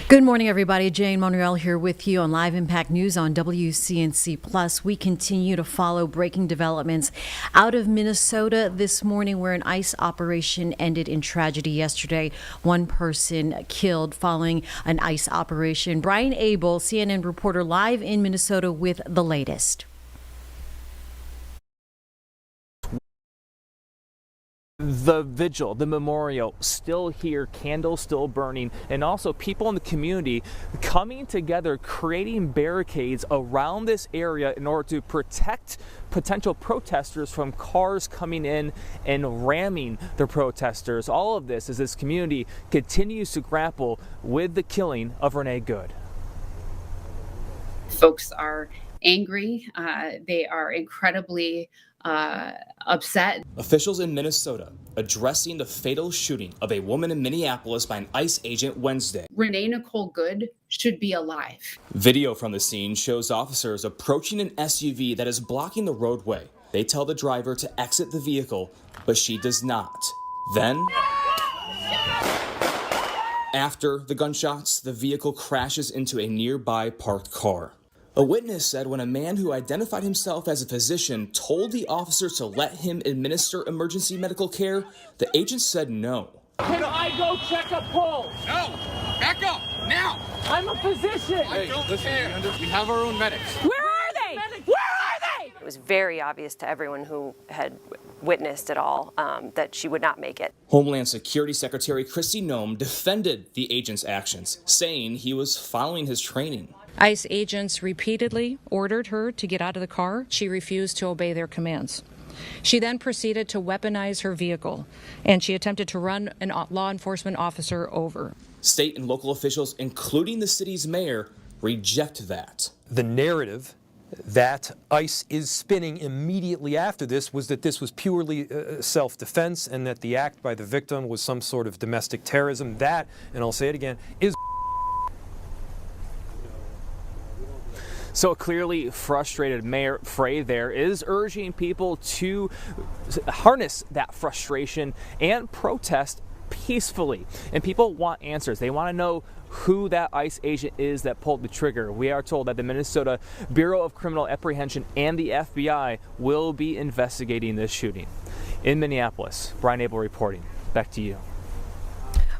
Good morning, everybody. Jane Monreal here with you on Live Impact News on WCNC Plus. We continue to follow breaking developments out of Minnesota this morning, where an ICE operation ended in tragedy yesterday. One person killed following an ICE operation. Brian Abel, CNN reporter, live in Minnesota with the latest. The vigil, the memorial, still here, candles still burning, and also people in the community coming together, creating barricades around this area in order to protect potential protesters from cars coming in and ramming the protesters. All of this as this community continues to grapple with the killing of Renee Good. Folks are angry. They are incredibly upset. Officials in Minnesota addressing the fatal shooting of a woman in Minneapolis by an ICE agent Wednesday. Renee Nicole Good should be alive. Video from the scene shows officers approaching an SUV that is blocking the roadway. They tell the driver to exit the vehicle, but she does not. Then, after the gunshots, the vehicle crashes into a nearby parked car. A witness said when a man who identified himself as a physician told the officers to let him administer emergency medical care, the agent said no. Can I go check a pulse? No! Back up! Now! I'm a physician! I don't care! We have our own medics. Where are they? Where are they? It was very obvious to everyone who had witnessed it all that she would not make it. Homeland Security Secretary Kristi Noem defended the agent's actions, saying he was following his training. ICE agents repeatedly ordered her to get out of the car. She refused to obey their commands. She then proceeded to weaponize her vehicle, and she attempted to run a law enforcement officer over. State and local officials, including the city's mayor, reject that. The narrative that ICE is spinning immediately after this was that this was purely self-defense and that the act by the victim was some sort of domestic terrorism. That, and I'll say it again, is... So a clearly frustrated Mayor Frey there is urging people to harness that frustration and protest peacefully. And people want answers. They want to know who that ICE agent is that pulled the trigger. We are told that the Minnesota Bureau of Criminal Apprehension and the FBI will be investigating this shooting. In Minneapolis, Brian Abel reporting. Back to you.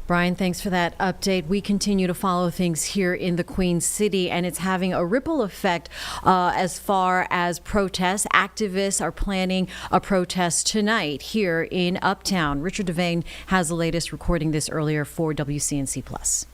Brian, thanks for that update. We continue to follow things here in the Queen City, and it's having a ripple effect as far as protests. Activists are planning a protest tonight here in Uptown. Richard Devane has the latest, recording this earlier for WCNC Plus.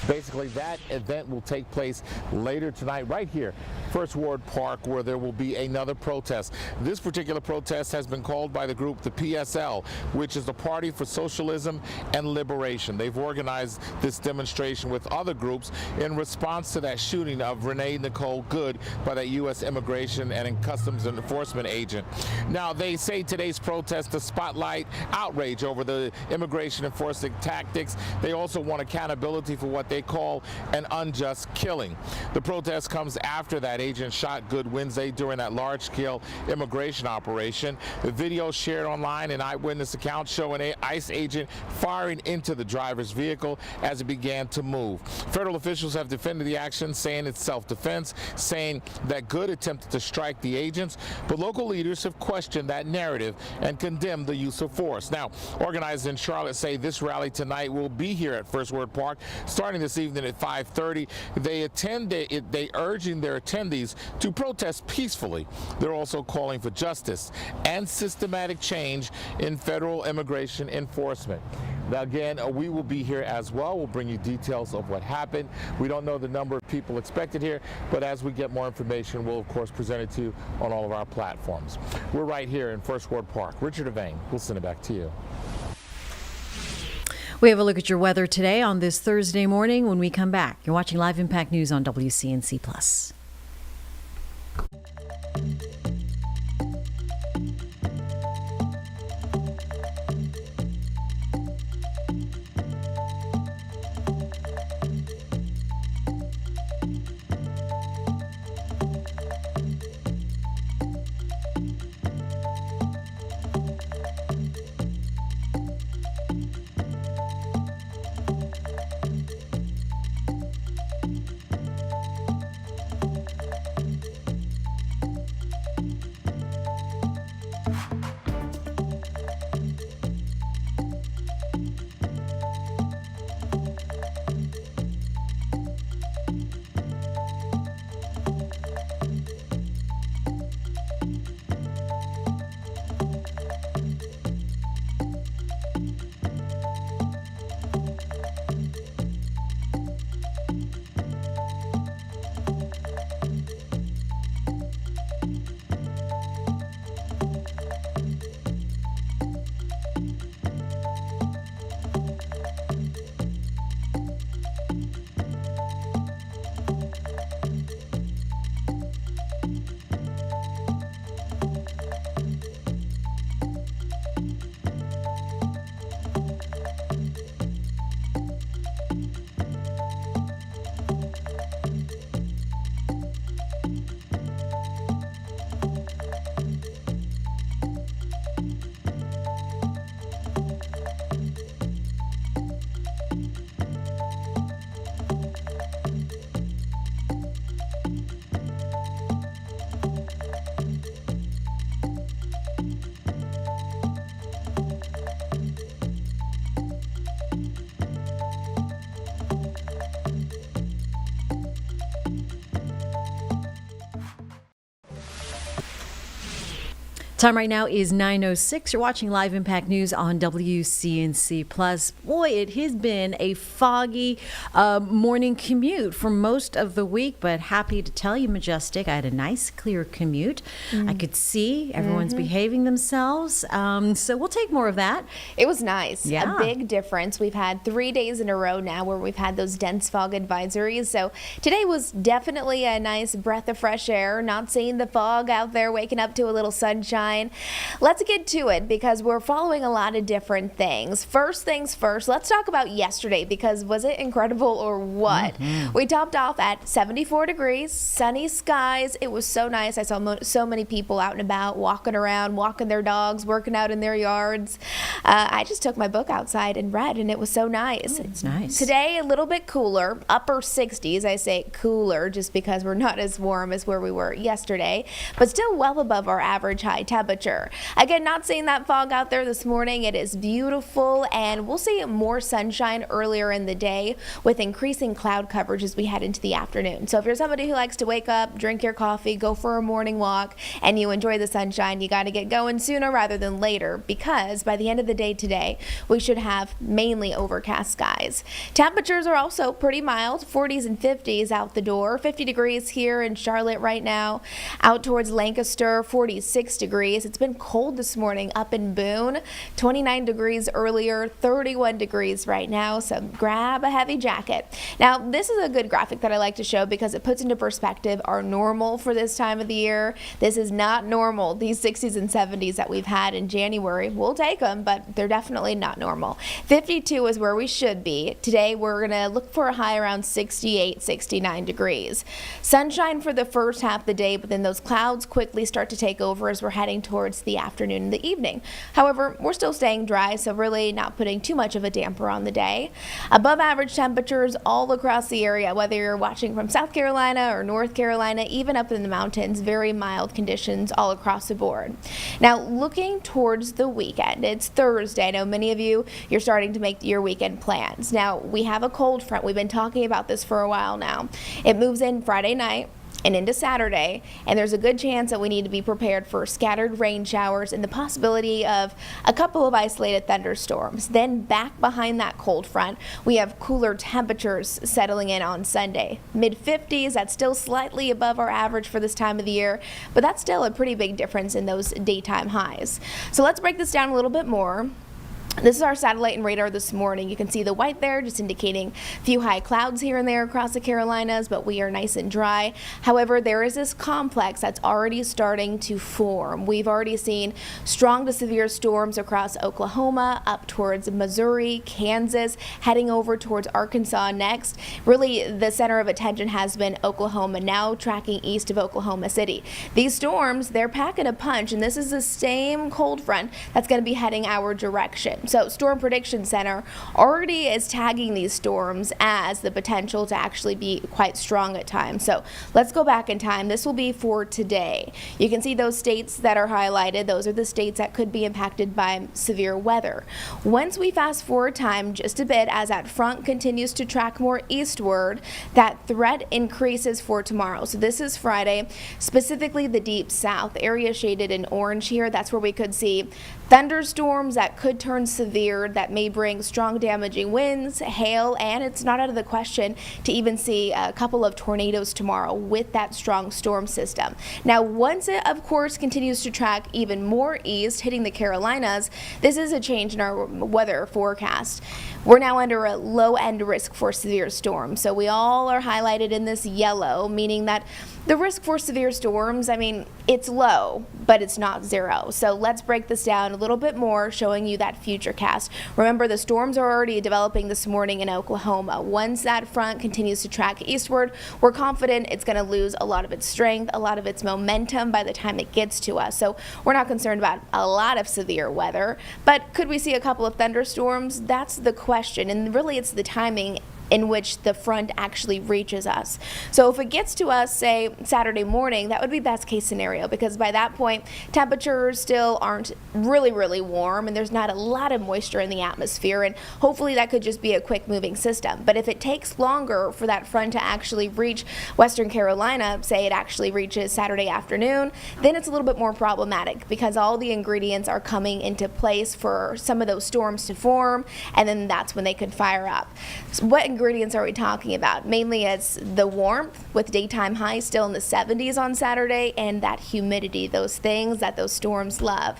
Basically, that event will take place later tonight right here, First Ward Park, where there will be another protest. This particular protest has been called by the group the PSL, which is the Party for Socialism and Liberation. They've organized this demonstration with other groups in response to that shooting of Renee Nicole Good by that U.S. Immigration and Customs Enforcement agent. Now, they say today's protest to spotlight outrage over the immigration enforcement tactics. They also want accountability for what they call an unjust killing. The protest comes after that agent shot Good Wednesday during that large-scale immigration operation. The video shared online, an eyewitness account showing an ICE agent firing into the driver's vehicle as it began to move. Federal officials have defended the action, saying it's self-defense, saying that Good attempted to strike the agents, but local leaders have questioned that narrative and condemned the use of force. Now, organizers in Charlotte say this rally tonight will be here at First Ward Park starting this evening at 5:30. They urging their attendees to protest peacefully. They're also calling for justice and systematic change in federal immigration enforcement. Now, again, we will be here as well. We'll bring you details of what happened. We don't know the number of people expected here, but as we get more information, we'll of course present it to you on all of our platforms. We're right here in First Ward Park. Richard Devane, we'll send it back to you. We have a look at your weather today on this Thursday morning when we come back. You're watching Live Impact News on WCNC Plus. Time right now is 9:06. You're watching Live Impact News on WCNC Plus. Boy, it has been a foggy morning commute for most of the week, but happy to tell you, Majestic, I had a nice, clear commute. I could see everyone's behaving themselves. So we'll take more of that. It was nice. Yeah. A big difference. We've had 3 days in a row now where we've had those dense fog advisories. So today was definitely a nice breath of fresh air. Not seeing the fog out there, waking up to a little sunshine. Let's get to it because we're following a lot of different things. First things first, let's talk about yesterday because was it incredible or what? We topped off at 74 degrees, sunny skies. It was so nice. I saw so many people out and about, walking around, walking their dogs, working out in their yards. I just took my book outside and read, and it was so nice. It's nice. Today, a little bit cooler, upper 60s. I say cooler just because we're not as warm as where we were yesterday, but still well above our average high temperature. Again, not seeing that fog out there this morning. It is beautiful, and we'll see more sunshine earlier in the day with increasing cloud coverage as we head into the afternoon. So if you're somebody who likes to wake up, drink your coffee, go for a morning walk, and you enjoy the sunshine, you got to get going sooner rather than later because by the end of the day today, we should have mainly overcast skies. Temperatures are also pretty mild, 40s and 50s out the door. 50 degrees here in Charlotte right now. Out towards Lancaster, 46 degrees. It's been cold this morning up in Boone, 29 degrees earlier, 31 degrees right now, so grab a heavy jacket. Now, this is a good graphic that I like to show because it puts into perspective our normal for this time of the year. This is not normal. These 60s and 70s that we've had in January, we'll take them, but they're definitely not normal. 52 is where we should be. Today, we're going to look for a high around 68, 69 degrees. Sunshine for the first half of the day, but then those clouds quickly start to take over as we're heading towards the afternoon and the evening. However, we're still staying dry, so really not putting too much of a damper on the day. Above average temperatures all across the area, whether you're watching from South Carolina or North Carolina, even up in the mountains, very mild conditions all across the board. Now, looking towards the weekend, it's Thursday. I know many of you, you're starting to make your weekend plans. Now, we have a cold front. We've been talking about this for a while now. It moves in Friday night and into Saturday, and there's a good chance that we need to be prepared for scattered rain showers and the possibility of a couple of isolated thunderstorms. Then back behind that cold front, we have cooler temperatures settling in on Sunday. Mid-50s, that's still slightly above our average for this time of the year, but that's still a pretty big difference in those daytime highs. So let's break this down a little bit more. This is our satellite and radar this morning. You can see the white there just indicating a few high clouds here and there across the Carolinas, but we are nice and dry. However, there is this complex that's already starting to form. We've already seen strong to severe storms across Oklahoma, up towards Missouri, Kansas, heading over towards Arkansas next. Really, the center of attention has been Oklahoma, now tracking east of Oklahoma City. These storms, they're packing a punch, and this is the same cold front that's going to be heading our direction. So Storm Prediction Center already is tagging these storms as the potential to actually be quite strong at times. So let's go back in time. This will be for today. You can see those states that are highlighted. Those are the states that could be impacted by severe weather. Once we fast forward time just a bit as that front continues to track more eastward, that threat increases for tomorrow. So this is Friday, specifically the deep south area shaded in orange here. That's where we could see thunderstorms that could turn severe, that may bring strong damaging winds, hail, and it's not out of the question to even see a couple of tornadoes tomorrow with that strong storm system. Now, once it, of course, continues to track even more east, hitting the Carolinas, this is a change in our weather forecast. We're now under a low-end risk for severe storms, so we all are highlighted in this yellow, meaning that the risk for severe storms, I mean, it's low, but it's not zero. So let's break this down a little bit more, showing you that future cast. Remember, the storms are already developing this morning in Oklahoma. Once that front continues to track eastward, we're confident it's going to lose a lot of its strength, a lot of its momentum by the time it gets to us. So we're not concerned about a lot of severe weather, but could we see a couple of thunderstorms? That's the question, and really it's the timing in which the front actually reaches us. So if it gets to us, say, Saturday morning, that would be best case scenario, because by that point, temperatures still aren't really warm and there's not a lot of moisture in the atmosphere, and hopefully that could just be a quick moving system. But if it takes longer for that front to actually reach Western Carolina, say it actually reaches Saturday afternoon, then it's a little bit more problematic, because all the ingredients are coming into place for some of those storms to form, and then that's when they could fire up. So what ingredients are we talking about? Mainly it's the warmth, with daytime highs still in the 70s on Saturday, and that humidity, those things that those storms love.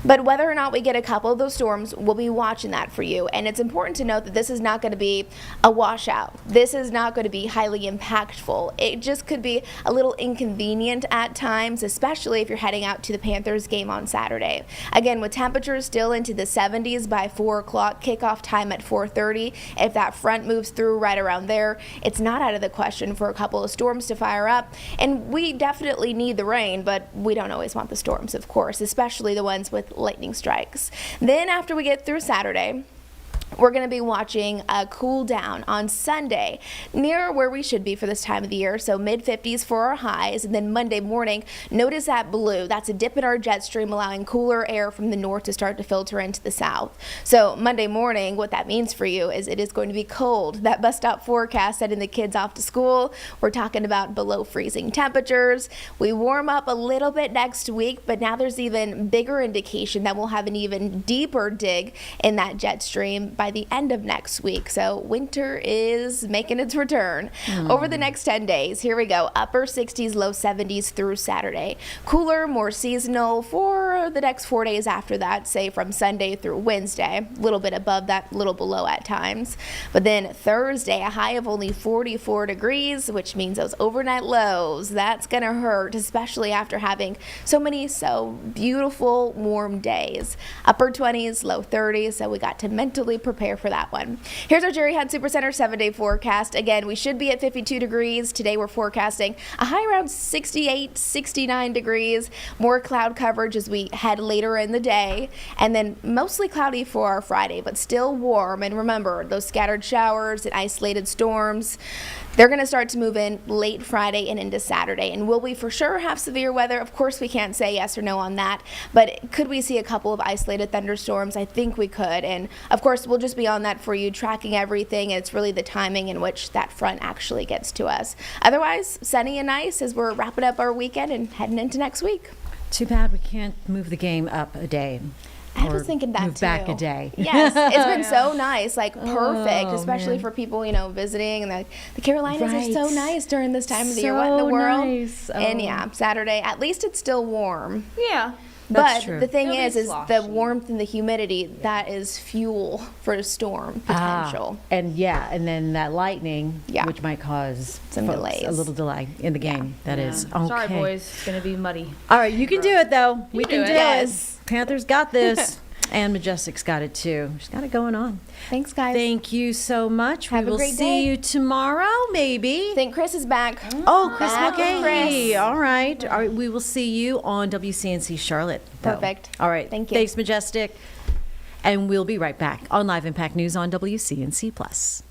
But whether or not we get a couple of those storms, we'll be watching that for you. And it's important to note that this is not going to be a washout. This is not going to be highly impactful. It just could be a little inconvenient at times, especially if you're heading out to the Panthers game on Saturday. Again, with temperatures still into the 70s by 4 o'clock, kickoff time at 4:30. If that front moves through right around there, it's not out of the question for a couple of storms to fire up. And we definitely need the rain, but we don't always want the storms, of course, especially the ones with lightning strikes. Then after we get through Saturday, we're going to be watching a cool down on Sunday, near where we should be for this time of the year, so mid-50s for our highs. And then Monday morning, notice that blue. That's a dip in our jet stream, allowing cooler air from the north to start to filter into the south. So Monday morning, what that means for you is it is going to be cold. That bus stop forecast sending the kids off to school, we're talking about below freezing temperatures. We warm up a little bit next week, but now there's even bigger indication that we'll have an even deeper dig in that jet stream by the end of next week. So winter is making its return. Over the next 10 days, here we go. Upper 60s, low 70s through Saturday. Cooler, more seasonal for the next 4 days after that, say from Sunday through Wednesday. A little bit above that, a little below at times. But then Thursday, a high of only 44 degrees, which means those overnight lows, that's going to hurt, especially after having so many beautiful warm days. Upper 20s, low 30s, so we got to mentally prepare for that one. Here's our Jerry Hunt Supercenter 7-day forecast. Again, we should be at 52 degrees. Today we're forecasting a high around 68, 69 degrees. More cloud coverage as we head later in the day. And then mostly cloudy for our Friday, but still warm. And remember, those scattered showers and isolated storms, they're going to start to move in late Friday and into Saturday. And will we for sure have severe weather? Of course, we can't say yes or no on that. But could we see a couple of isolated thunderstorms? I think we could. And of course, we'll just be on that for you, tracking everything. It's really the timing in which that front actually gets to us. Otherwise, sunny and nice as we're wrapping up our weekend and heading into next week. Too bad we can't move the game up a day. I was thinking that move too. back a day. Yes, it's been so nice, like perfect, especially for people, visiting. And the Carolinas are so nice during this time of the year. What in the world? Nice. And yeah, Saturday, at least it's still warm. Yeah. That's But true. the thing It'll be is the sloshy. warmth and the humidity, that is fuel for a storm potential. And then that lightning, which might cause Some folks delays. a little delay in the game. That is okay. Sorry, boys. It's going to be muddy. All right, you can do it though. We can do it. Yes. Panthers got this. And Majestic's got it too. She's got it going on. Thanks, guys. Thank you so much. Have we a will great see day. you tomorrow, maybe. I think Chris is back. Oh, Chris Back with McGahey. Chris. All right. We will see you on WCNC Charlotte. though. Perfect. All right. Thank you. Thanks, Majestic. And we'll be right back on Live Impact News on WCNC Plus.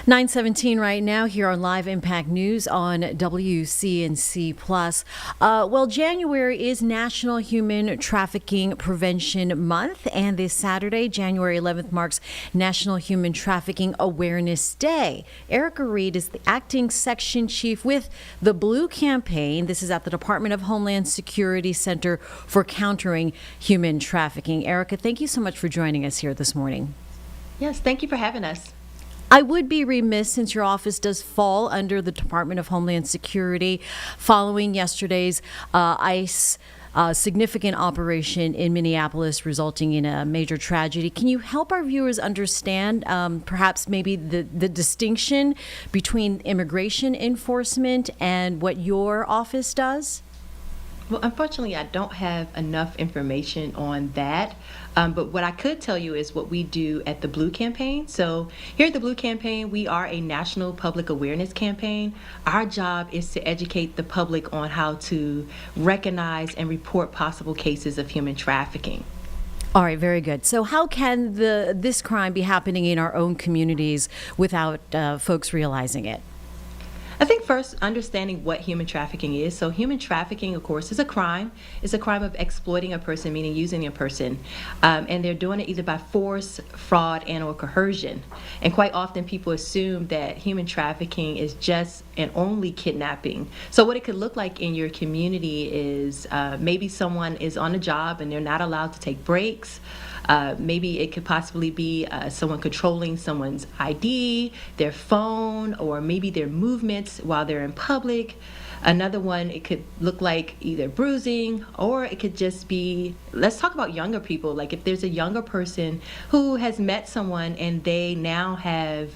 9:17 right now here on Live Impact News on WCNC Plus. Well, January is National Human Trafficking Prevention Month, and this Saturday, January 11th, marks National Human Trafficking Awareness Day. Erica Reed is the acting section chief with the Blue Campaign. This is at the Department of Homeland Security Center for Countering Human Trafficking. Erica, thank you so much for joining us here this morning. Yes, thank you for having us. I would be remiss, since your office does fall under the Department of Homeland Security, following yesterday's ICE significant operation in Minneapolis resulting in a major tragedy. Can you help our viewers understand perhaps maybe the distinction between immigration enforcement and what your office does? Well, unfortunately, I don't have enough information on that. But what I could tell you is what we do at the Blue Campaign. So here at the Blue Campaign, we are a national public awareness campaign. Our job is to educate the public on how to recognize and report possible cases of human trafficking. All right, very good. So how can this crime be happening in our own communities without folks realizing it? I think first, understanding what human trafficking is. So human trafficking, of course, is a crime. It's a crime of exploiting a person, meaning using a person. And they're doing it either by force, fraud, and or coercion. And quite often people assume that human trafficking is just and only kidnapping. So what it could look like in your community is maybe someone is on a job and they're not allowed to take breaks. Maybe it could possibly be someone controlling someone's ID, their phone, or maybe their movements while they're in public. Another one, it could look like either bruising, or it could just be, let's talk about younger people. Like if there's a younger person who has met someone and they now have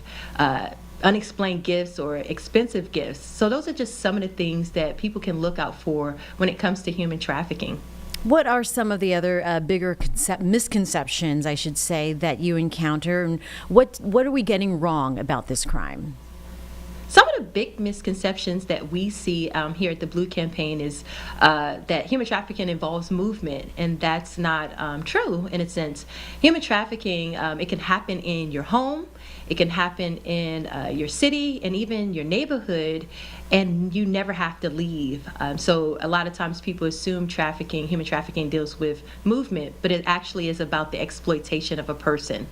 unexplained gifts or expensive gifts. So those are just some of the things that people can look out for when it comes to human trafficking. What are some of the other bigger misconceptions, I should say, that you encounter, and what are we getting wrong about this crime? Some of the big misconceptions that we see here at the Blue Campaign is that human trafficking involves movement, and that's not true in a sense. Human trafficking, it can happen in your home, it can happen in your city, and even your neighborhood, and you never have to leave. So a lot of times people assume human trafficking deals with movement, but it actually is about the exploitation of a person.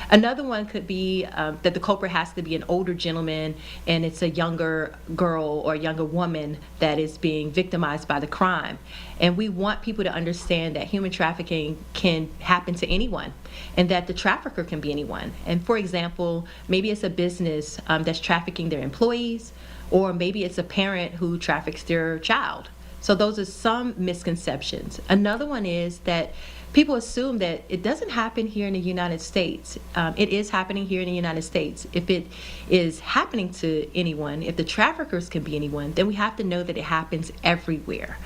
Another one could be that the culprit has to be an older gentleman and it's a younger girl or younger woman that is being victimized by the crime. And we want people to understand that human trafficking can happen to anyone and that the trafficker can be anyone. And for example, maybe it's a business that's trafficking their employees, or maybe it's a parent who traffics their child. So those are some misconceptions. Another one is that people assume that it doesn't happen here in the United States. It is happening here in the United States. If it is happening to anyone, if the traffickers can be anyone, then we have to know that it happens everywhere.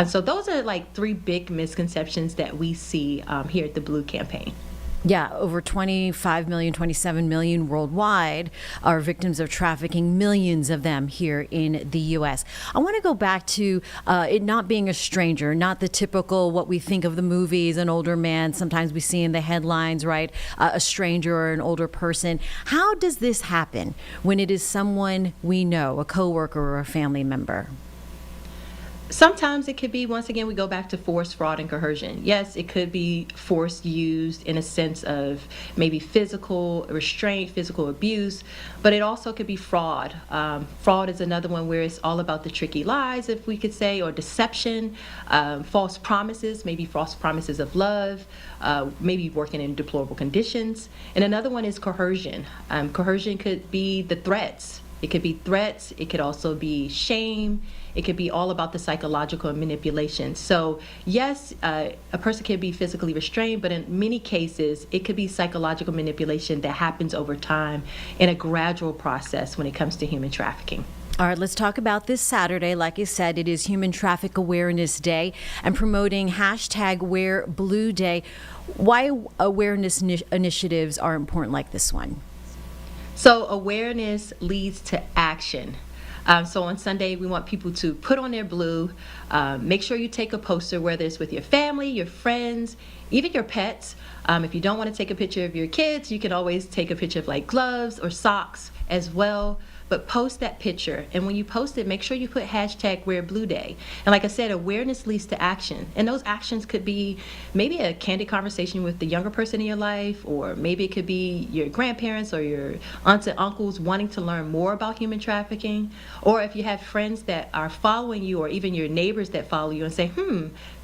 So those are like three big misconceptions that we see here at the Blue Campaign. Yeah, over 25 million, 27 million worldwide are victims of trafficking, millions of them here in the U.S. I want to go back to it not being a stranger, not the typical what we think of the movies, an older man, sometimes we see in the headlines, right, a stranger or an older person. How does this happen when it is someone we know, a coworker or a family member? Sometimes it could be, once again, we go back to force, fraud, and coercion. Yes, it could be force used in a sense of maybe physical restraint, physical abuse, but it also could be fraud. Fraud is another one where it's all about the tricky lies, if we could say, or deception, false promises, maybe false promises of love, maybe working in deplorable conditions. And another one is coercion. Coercion could be the threats. It could be threats. It could also be shame. It could be all about the psychological manipulation. So yes, a person can be physically restrained, but in many cases, it could be psychological manipulation that happens over time in a gradual process when it comes to human trafficking. All right, let's talk about this Saturday. Like I said, it is Human Traffic Awareness Day and promoting #WearBlueDay. Why awareness initiatives are important like this one? So awareness leads to action. So on Sunday, we want people to put on their blue. Make sure you take a poster, whether it's with your family, your friends, even your pets. If you don't want to take a picture of your kids, you can always take a picture of like gloves or socks as well. But post that picture, and when you post it, make sure you put hashtag Wear Blue Day. And like I said, awareness leads to action, and those actions could be maybe a candid conversation with the younger person in your life, or maybe it could be your grandparents or your aunts and uncles wanting to learn more about human trafficking, or if you have friends that are following you, or even your neighbors that follow you and say,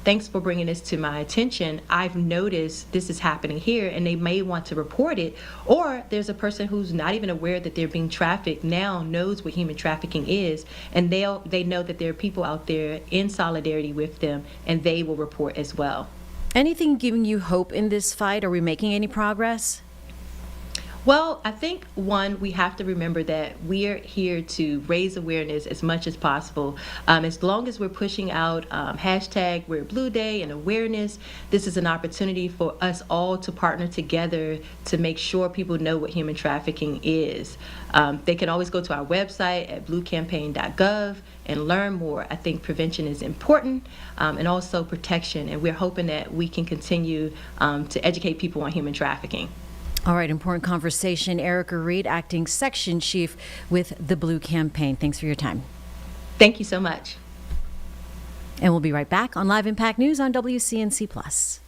thanks for bringing this to my attention. I've noticed this is happening here, and they may want to report it. Or there's a person who's not even aware that they're being trafficked, now knows what human trafficking is, and they know that there are people out there in solidarity with them, and they will report as well. Anything giving you hope in this fight? Are we making any progress? Well, I think, one, we have to remember that we're here to raise awareness as much as possible. As long as we're pushing out hashtag Wear Blue Day and awareness, this is an opportunity for us all to partner together to make sure people know what human trafficking is. They can always go to our website at bluecampaign.gov and learn more. I think prevention is important, and also protection, and we're hoping that we can continue to educate people on human trafficking. All right, important conversation. Erica Reed, Acting Section Chief with the Blue Campaign. Thanks for your time. Thank you so much. And we'll be right back on Live Impact News on WCNC Plus.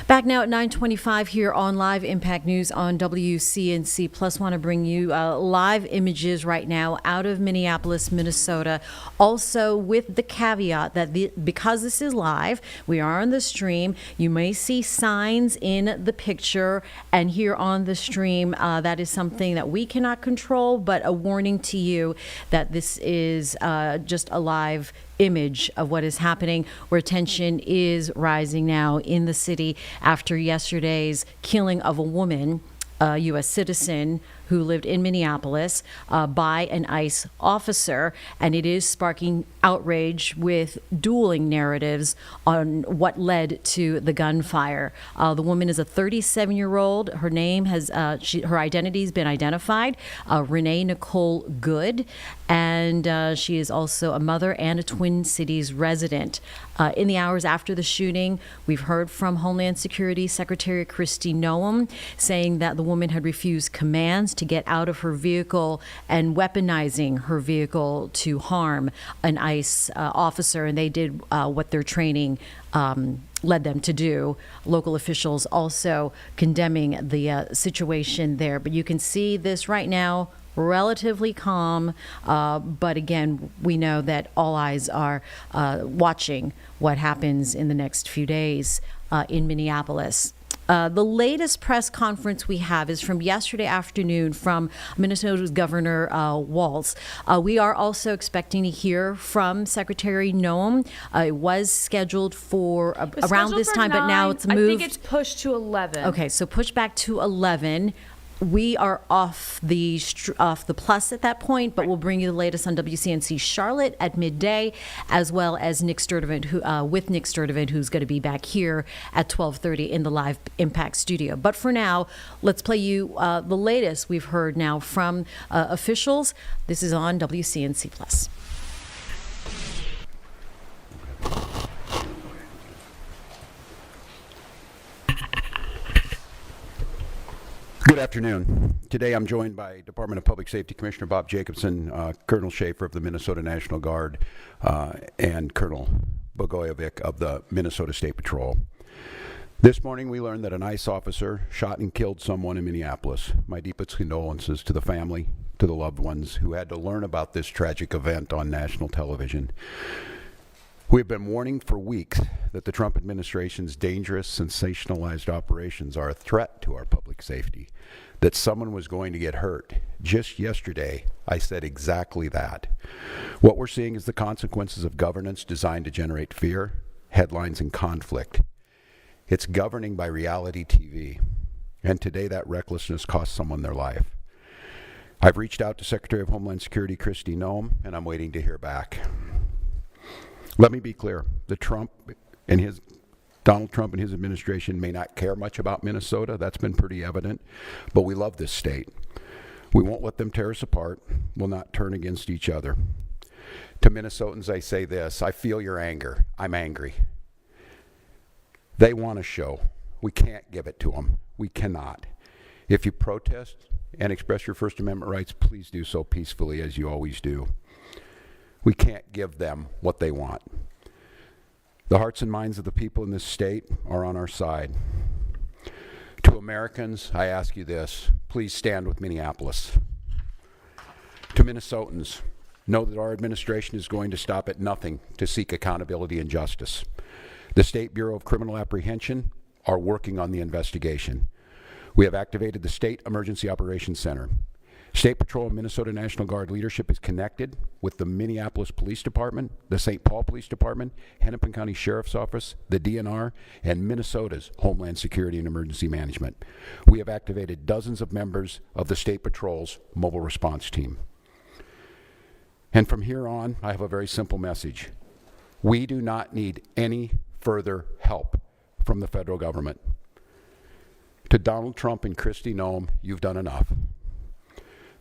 Back now at 9:25 here on Live Impact News on WCNC Plus. Want to bring you live images right now out of Minneapolis, Minnesota. Also with the caveat that because this is live, we are on the stream. You may see signs in the picture and here on the stream. That is something that we cannot control, but a warning to you that this is just a live image of what is happening, where tension is rising now in the city after yesterday's killing of a woman, a U.S. citizen who lived in Minneapolis, by an ICE officer. And it is sparking outrage with dueling narratives on what led to the gunfire. The woman is a 37-year-old. Her name has, her identity has been identified, Renee Nicole Good. And she is also a mother and a Twin Cities resident. In the hours after the shooting, we've heard from Homeland Security Secretary Kristi Noem saying that the woman had refused commands attempts to get out of her vehicle and weaponizing her vehicle to harm an ICE officer, and they did what their training led them to do. Local officials also condemning the situation there. But you can see this right now, relatively calm, but again, we know that all eyes are watching what happens in the next few days in Minneapolis. The latest press conference we have is from yesterday afternoon from Minnesota's Governor Walz. We are also expecting to hear from Secretary Noem. It was scheduled for around this time, but now it's moved. I think it's pushed to 11. Okay, so pushed back to 11. We are off the plus at that point, but we'll bring you the latest on WCNC Charlotte at midday, as well as Nick Sturdivant, who's going to be back here at 12:30 in the live Impact studio. But for now, let's play you the latest we've heard now from officials. This is on WCNC Plus. Good afternoon. Today I'm joined by Department of Public Safety Commissioner Bob Jacobson, Colonel Schaefer of the Minnesota National Guard, and Colonel Bogojevic of the Minnesota State Patrol. This morning we learned that an ICE officer shot and killed someone in Minneapolis. My deepest condolences to the family, to the loved ones who had to learn about this tragic event on national television. We have been warning for weeks that the Trump administration's dangerous, sensationalized operations are a threat to our public safety, that someone was going to get hurt. Just yesterday, I said exactly that. What we're seeing is the consequences of governance designed to generate fear, headlines, and conflict. It's governing by reality TV, and today that recklessness cost someone their life. I've reached out to Secretary of Homeland Security Kristi Noem, and I'm waiting to hear back. Let me be clear, Donald Trump and his administration may not care much about Minnesota. That's been pretty evident, but we love this state. We won't let them tear us apart. We'll not turn against each other. To Minnesotans, I say this: I feel your anger. I'm angry. They want a show. We can't give it to them. We cannot. If you protest and express your First Amendment rights, please do so peacefully, as you always do. We can't give them what they want. The hearts and minds of the people in this state are on our side. To Americans, I ask you this: please stand with Minneapolis. To Minnesotans, know that our administration is going to stop at nothing to seek accountability and justice. The State Bureau of Criminal Apprehension are working on the investigation. We have activated the State Emergency Operations Center. State Patrol and Minnesota National Guard leadership is connected with the Minneapolis Police Department, the St. Paul Police Department, Hennepin County Sheriff's Office, the DNR, and Minnesota's Homeland Security and Emergency Management. We have activated dozens of members of the State Patrol's mobile response team. And from here on, I have a very simple message. We do not need any further help from the federal government. To Donald Trump and Kristi Noem, you've done enough.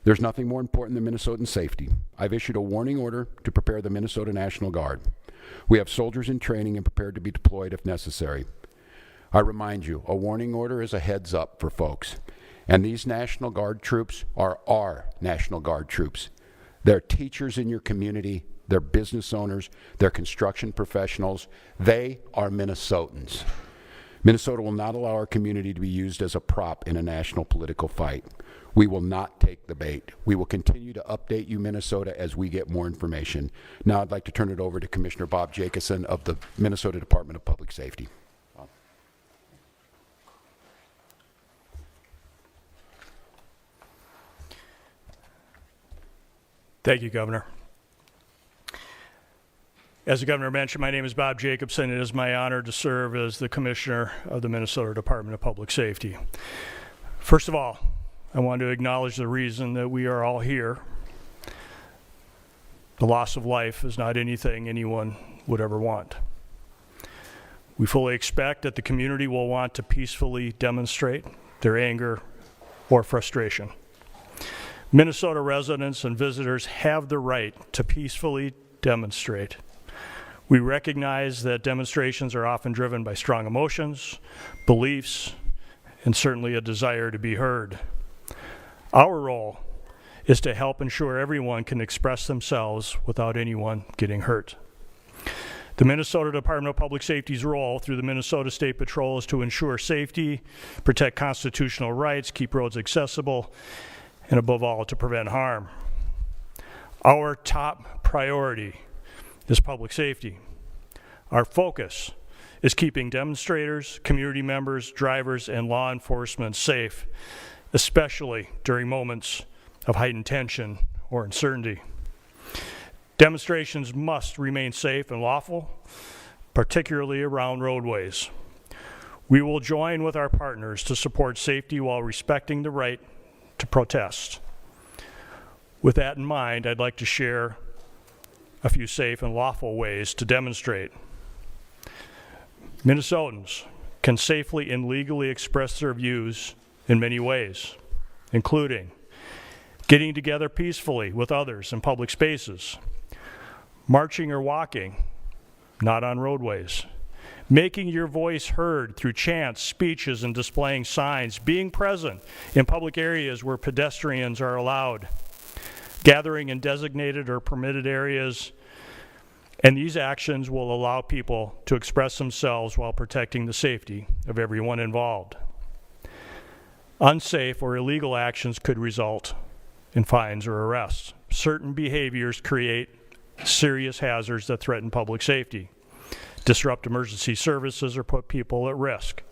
There's nothing more important than Minnesotan safety. I've issued a warning order to prepare the Minnesota National Guard. We have soldiers in training and prepared to be deployed if necessary. I remind you, a warning order is a heads up for folks. And these National Guard troops are our National Guard troops. They're teachers in your community, they're business owners, they're construction professionals. They are Minnesotans. Minnesota will not allow our community to be used as a prop in a national political fight. We will not take the bait. We will continue to update you, Minnesota, as we get more information. Now I'd like to turn it over to Commissioner Bob Jacobson of the Minnesota Department of Public Safety. Thank you, Governor. As the Governor mentioned, my name is Bob Jacobson. It is my honor to serve as the Commissioner of the Minnesota Department of Public Safety. First of all, I want to acknowledge the reason that we are all here. The loss of life is not anything anyone would ever want. We fully expect that the community will want to peacefully demonstrate their anger or frustration. Minnesota residents and visitors have the right to peacefully demonstrate. We recognize that demonstrations are often driven by strong emotions, beliefs, and certainly a desire to be heard. Our role is to help ensure everyone can express themselves without anyone getting hurt. The Minnesota Department of Public Safety's role through the Minnesota State Patrol is to ensure safety, protect constitutional rights, keep roads accessible, and above all, to prevent harm. Our top priority is public safety. Our focus is keeping demonstrators, community members, drivers, and law enforcement safe, especially during moments of heightened tension or uncertainty. Demonstrations must remain safe and lawful, particularly around roadways. We will join with our partners to support safety while respecting the right to protest. With that in mind, I'd like to share a few safe and lawful ways to demonstrate. Minnesotans can safely and legally express their views in many ways, including getting together peacefully with others in public spaces, marching or walking, not on roadways, making your voice heard through chants, speeches, and displaying signs, being present in public areas where pedestrians are allowed, gathering in designated or permitted areas, and these actions will allow people to express themselves while protecting the safety of everyone involved. Unsafe or illegal actions could result in fines or arrests. Certain behaviors create serious hazards that threaten public safety, disrupt emergency services, or put people at risk.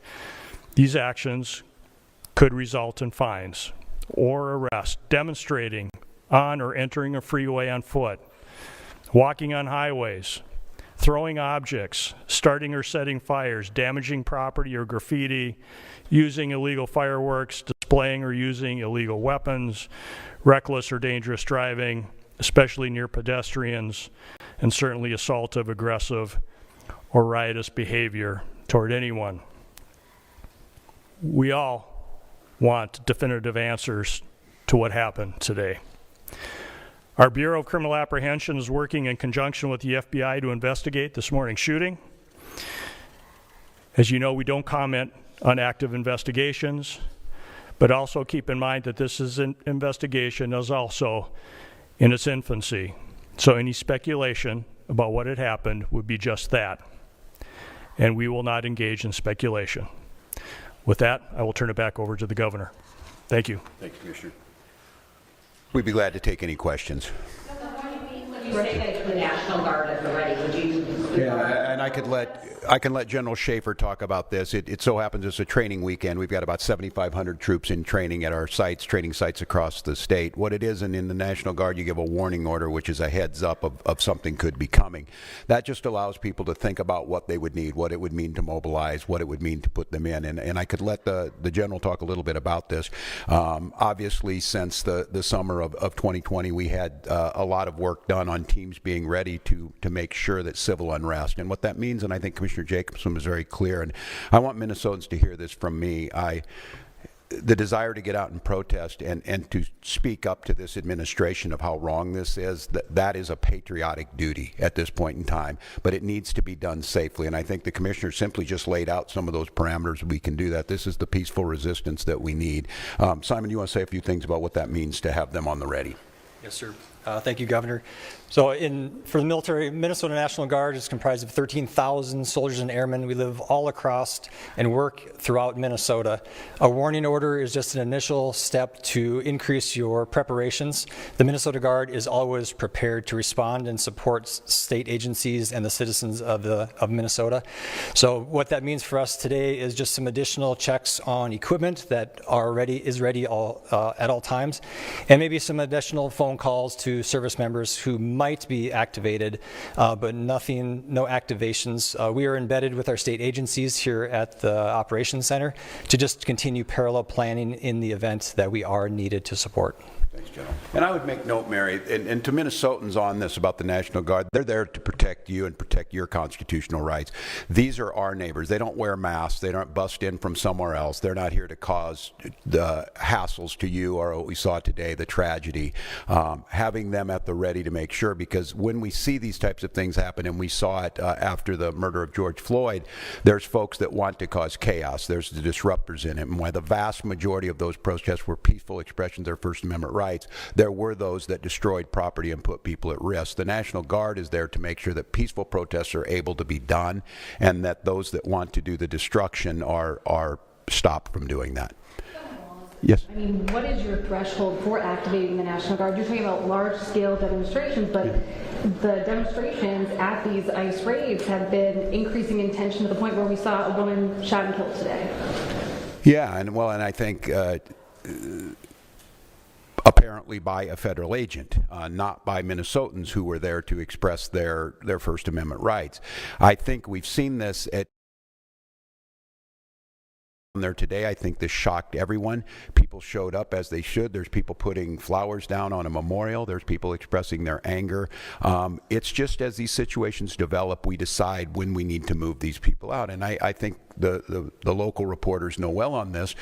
These actions could result in fines or arrest. Demonstrating on or entering a freeway on foot, walking on highways, throwing objects, starting or setting fires, damaging property or graffiti, using illegal fireworks, displaying or using illegal weapons, reckless or dangerous driving, especially near pedestrians, and certainly assaultive, aggressive, or riotous behavior toward anyone. We all want definitive answers to what happened today. Our Bureau of Criminal Apprehension is working in conjunction with the FBI to investigate this morning's shooting. As you know, we don't comment on active investigations, but also keep in mind that this is an investigation is also in its infancy. So any speculation about what had happened would be just that. And we will not engage in speculation. With that, I will turn it back over to the governor. Thank you. Thank you, Commissioner. We'd be glad to take any questions. The National Guard at the ready. Would you? Yeah, and I can let General Schaefer talk about this. It so happens it's a training weekend. We've got about 7,500 troops in training at our sites, training sites across the state. What it is, and in the National Guard, you give a warning order, which is a heads up of something could be coming. That just allows people to think about what they would need, what it would mean to mobilize, what it would mean to put them in. And I could let the General talk a little bit about this. Obviously, since the summer of 2020, we had a lot of work done on teams being ready to make sure that civil unrest, and what that means, and I think Commissioner Jacobson was very clear, and I want Minnesotans to hear this from me. The desire to get out and protest and to speak up to this administration of how wrong this is, that is a patriotic duty at this point in time, but it needs to be done safely, and I think the Commissioner simply just laid out some of those parameters. We can do that. This is the peaceful resistance that we need. Simon, you want to say a few things about what that means to have them on the ready? Yes, sir. Thank you, Governor. So for the military, Minnesota National Guard is comprised of 13,000 soldiers and airmen. We live all across and work throughout Minnesota. A warning order is just an initial step to increase your preparations. The Minnesota Guard is always prepared to respond and support state agencies and the citizens of Minnesota. So what that means for us today is just some additional checks on equipment that is ready at all times, and maybe some additional phone calls to service members who might be activated, but no activations. We are embedded with our state agencies here at the Operations Center to just continue parallel planning in the event that we are needed to support. Thanks, General. And I would make note, Mary, and to Minnesotans on this about the National Guard, they're there to protect you and protect your constitutional rights. These are our neighbors. They don't wear masks. They don't bust in from somewhere else. They're not here to cause the hassles to you or what we saw today, the tragedy. Having them at the ready to make sure, because when we see these types of things happen, and we saw it after the murder of George Floyd, there's folks that want to cause chaos. There's the disruptors in it. And while the vast majority of those protests were peaceful expressions of their First Amendment rights, there were those that destroyed property and put people at risk. The National Guard is there to make sure that peaceful protests are able to be done, and that those that want to do the destruction are stopped from doing that. Yes. I mean, what is your threshold for activating the National Guard? You're talking about large-scale demonstrations, but the demonstrations at these ICE raids have been increasing in tension to the point where we saw a woman shot and killed today. Yeah, and I think apparently by a federal agent, not by Minnesotans who were there to express their First Amendment rights. I think we've seen this at there today. I think this shocked everyone. People showed up as they should. There's people putting flowers down on a memorial. There's people expressing their anger. It's just as these situations develop, we decide when we need to move these people out. And I think the local reporters know well on this,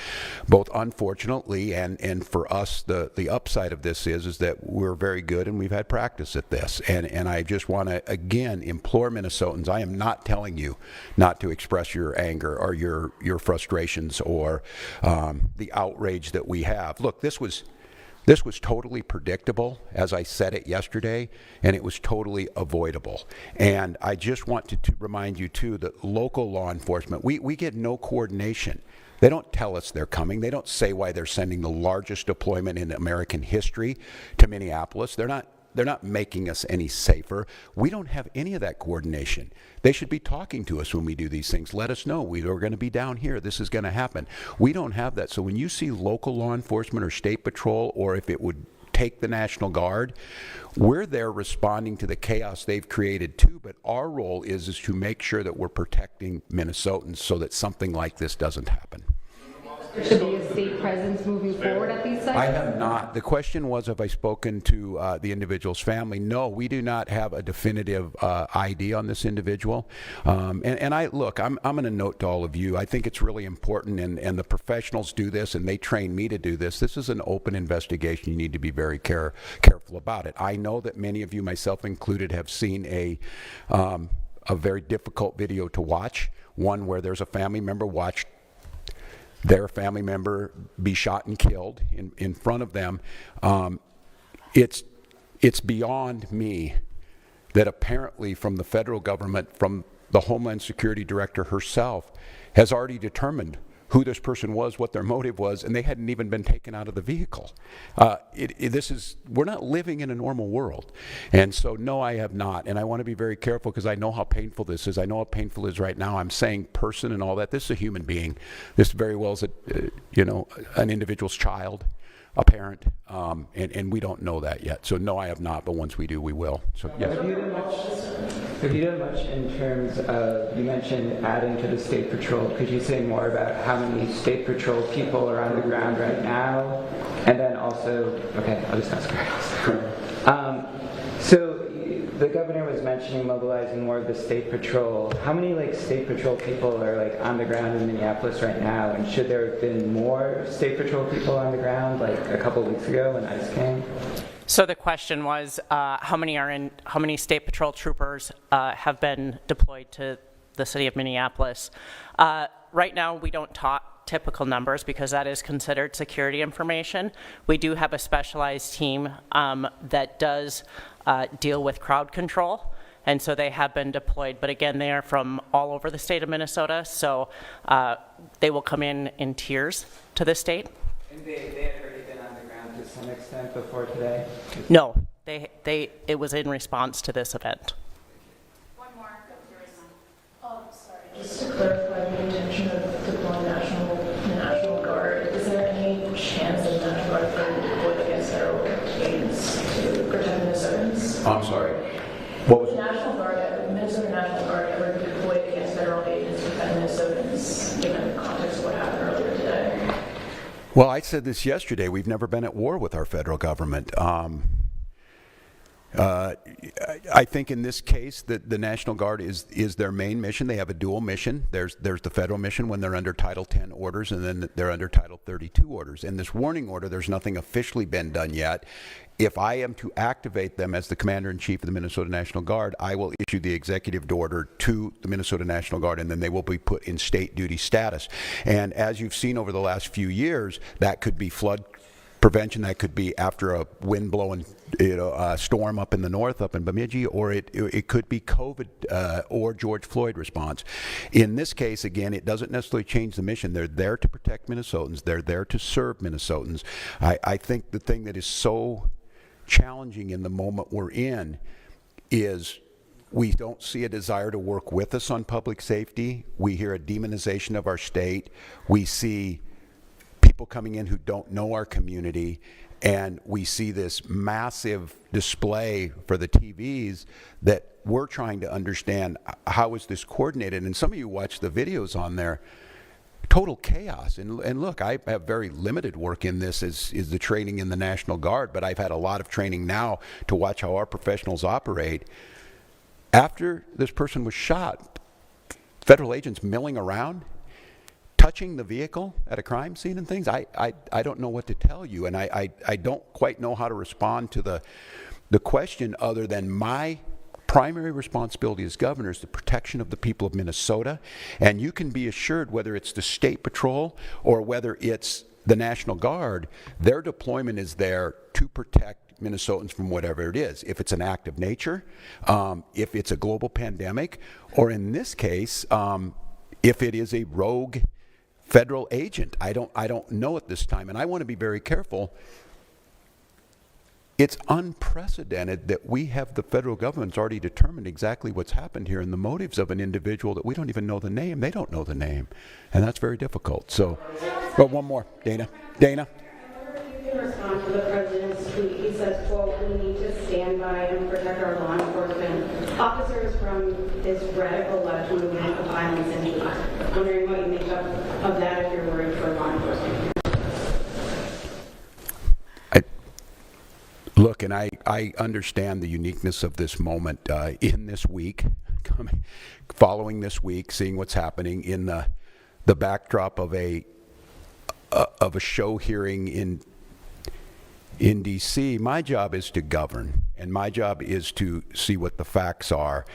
both unfortunately and for us, the upside of this is that we're very good and we've had practice at this. And I just want to, again, implore Minnesotans, I am not telling you not to express your anger or your frustrations or the outrage that we have. Look, this was totally predictable, as I said it yesterday, and it was totally avoidable. And I just want to remind you, too, that local law enforcement, we get no coordination. They don't tell us they're coming. They don't say why they're sending the largest deployment in American history to Minneapolis. They're not making us any safer. We don't have any of that coordination. They should be talking to us when we do these things. Let us know. We are going to be down here. This is going to happen. We don't have that. So when you see local law enforcement or state patrol, or if it would take the National Guard, we're there responding to the chaos they've created too, but our role is to make sure that we're protecting Minnesotans so that something like this doesn't happen. There should be a state presence moving forward at these sites? I have not. The question was, have I spoken to the individual's family? No, we do not have a definitive ID on this individual. And I look, I'm going to note to all of you, I think it's really important, and the professionals do this, and they train me to do this. This is an open investigation. You need to be very careful about it. I know that many of you, myself included, have seen a very difficult video to watch, one where there's a family member watched their family member be shot and killed in front of them. It's beyond me that apparently from the federal government, from the Homeland Security Director herself, has already determined who this person was, what their motive was, and they hadn't even been taken out of the vehicle. We're not living in a normal world. And so, no, I have not. And I want to be very careful because I know how painful this is. I know how painful it is right now. I'm saying person and all that. This is a human being. This very well is an individual's child, a parent, and we don't know that yet. So, no, I have not, but once we do, we will. So, yes. Have you done much in terms of, you mentioned adding to the State Patrol. Could you say more about how many State Patrol people are on the ground right now? And then also, okay, I'll just ask her. So the governor was mentioning mobilizing more of the State Patrol. How many State Patrol people are on the ground in Minneapolis right now? And should there have been more State Patrol people on the ground a couple weeks ago when ICE came? So the question was, how many State Patrol troopers have been deployed to the city of Minneapolis? Right now, we don't talk typical numbers because that is considered security information. We do have a specialized team that does deal with crowd control, and so they have been deployed. But again, they are from all over the state of Minnesota, so they will come in tiers to the state. And they had already been on the ground to some extent before today? No, it was in response to this event. One more. Sorry. Just to clarify the intention of deploying the National Guard, is there any chance that the National Guard will be deployed against federal agents to protect Minnesotans? I'm sorry. What was the Minnesota National Guard ever be deployed against federal agents to protect Minnesotans, given the context of what happened earlier today? Well, I said this yesterday. We've never been at war with our federal government. I think in this case that the National Guard is their main mission. They have a dual mission. There's the federal mission when they're under Title 10 orders, and then they're under Title 32 orders. In this warning order, there's nothing officially been done yet. If I am to activate them as the Commander-in-Chief of the Minnesota National Guard, I will issue the executive order to the Minnesota National Guard, and then they will be put in state duty status. And as you've seen over the last few years, that could be flood prevention, that could be after a wind-blowing storm up in the north, up in Bemidji, or it could be COVID or George Floyd response. In this case, again, it doesn't necessarily change the mission. They're there to protect Minnesotans. They're there to serve Minnesotans. I think the thing that is so challenging in the moment we're in is we don't see a desire to work with us on public safety. We hear a demonization of our state. We see people coming in who don't know our community, and we see this massive display for the TVs that we're trying to understand how is this coordinated. And some of you watch the videos on there, total chaos. And look, I have very limited work in this is the training in the National Guard, but I've had a lot of training now to watch how our professionals operate. After this person was shot, federal agents milling around, touching the vehicle at a crime scene and things. I don't know what to tell you, and I don't quite know how to respond to the question other than my primary responsibility as governor is the protection of the people of Minnesota. And you can be assured, whether it's the State Patrol or whether it's the National Guard, their deployment is there to protect Minnesotans from whatever it is. If it's an act of nature, if it's a global pandemic, or in this case, if it is a rogue federal agent. I don't know at this time, and I want to be very careful. It's unprecedented that we have the federal government's already determined exactly what's happened here and the motives of an individual that we don't even know the name. They don't know the name, and that's very difficult. So, but one more, Dana. You can respond to the president's tweet. He says, quote, "We need to stand by and protect our law enforcement. Officers from this radical left movement of violence and hate." I'm wondering what you make of that if you're worried for law enforcement. Look, and I understand the uniqueness of this moment in this week, following this week, seeing what's happening in the backdrop of a show hearing in D.C. My job is to govern, and my job is to see what the facts are.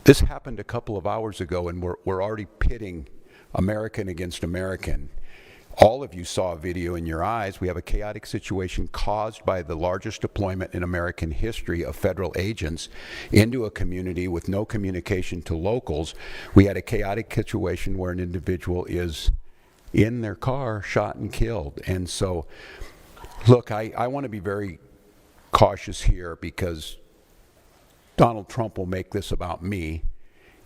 This happened a couple of hours ago, and we're already pitting American against American. All of you saw a video in your eyes. We have a chaotic situation caused by the largest deployment in American history of federal agents into a community with no communication to locals. We had a chaotic situation where an individual is in their car, shot and killed. And so, look, I want to be very cautious here because Donald Trump will make this about me.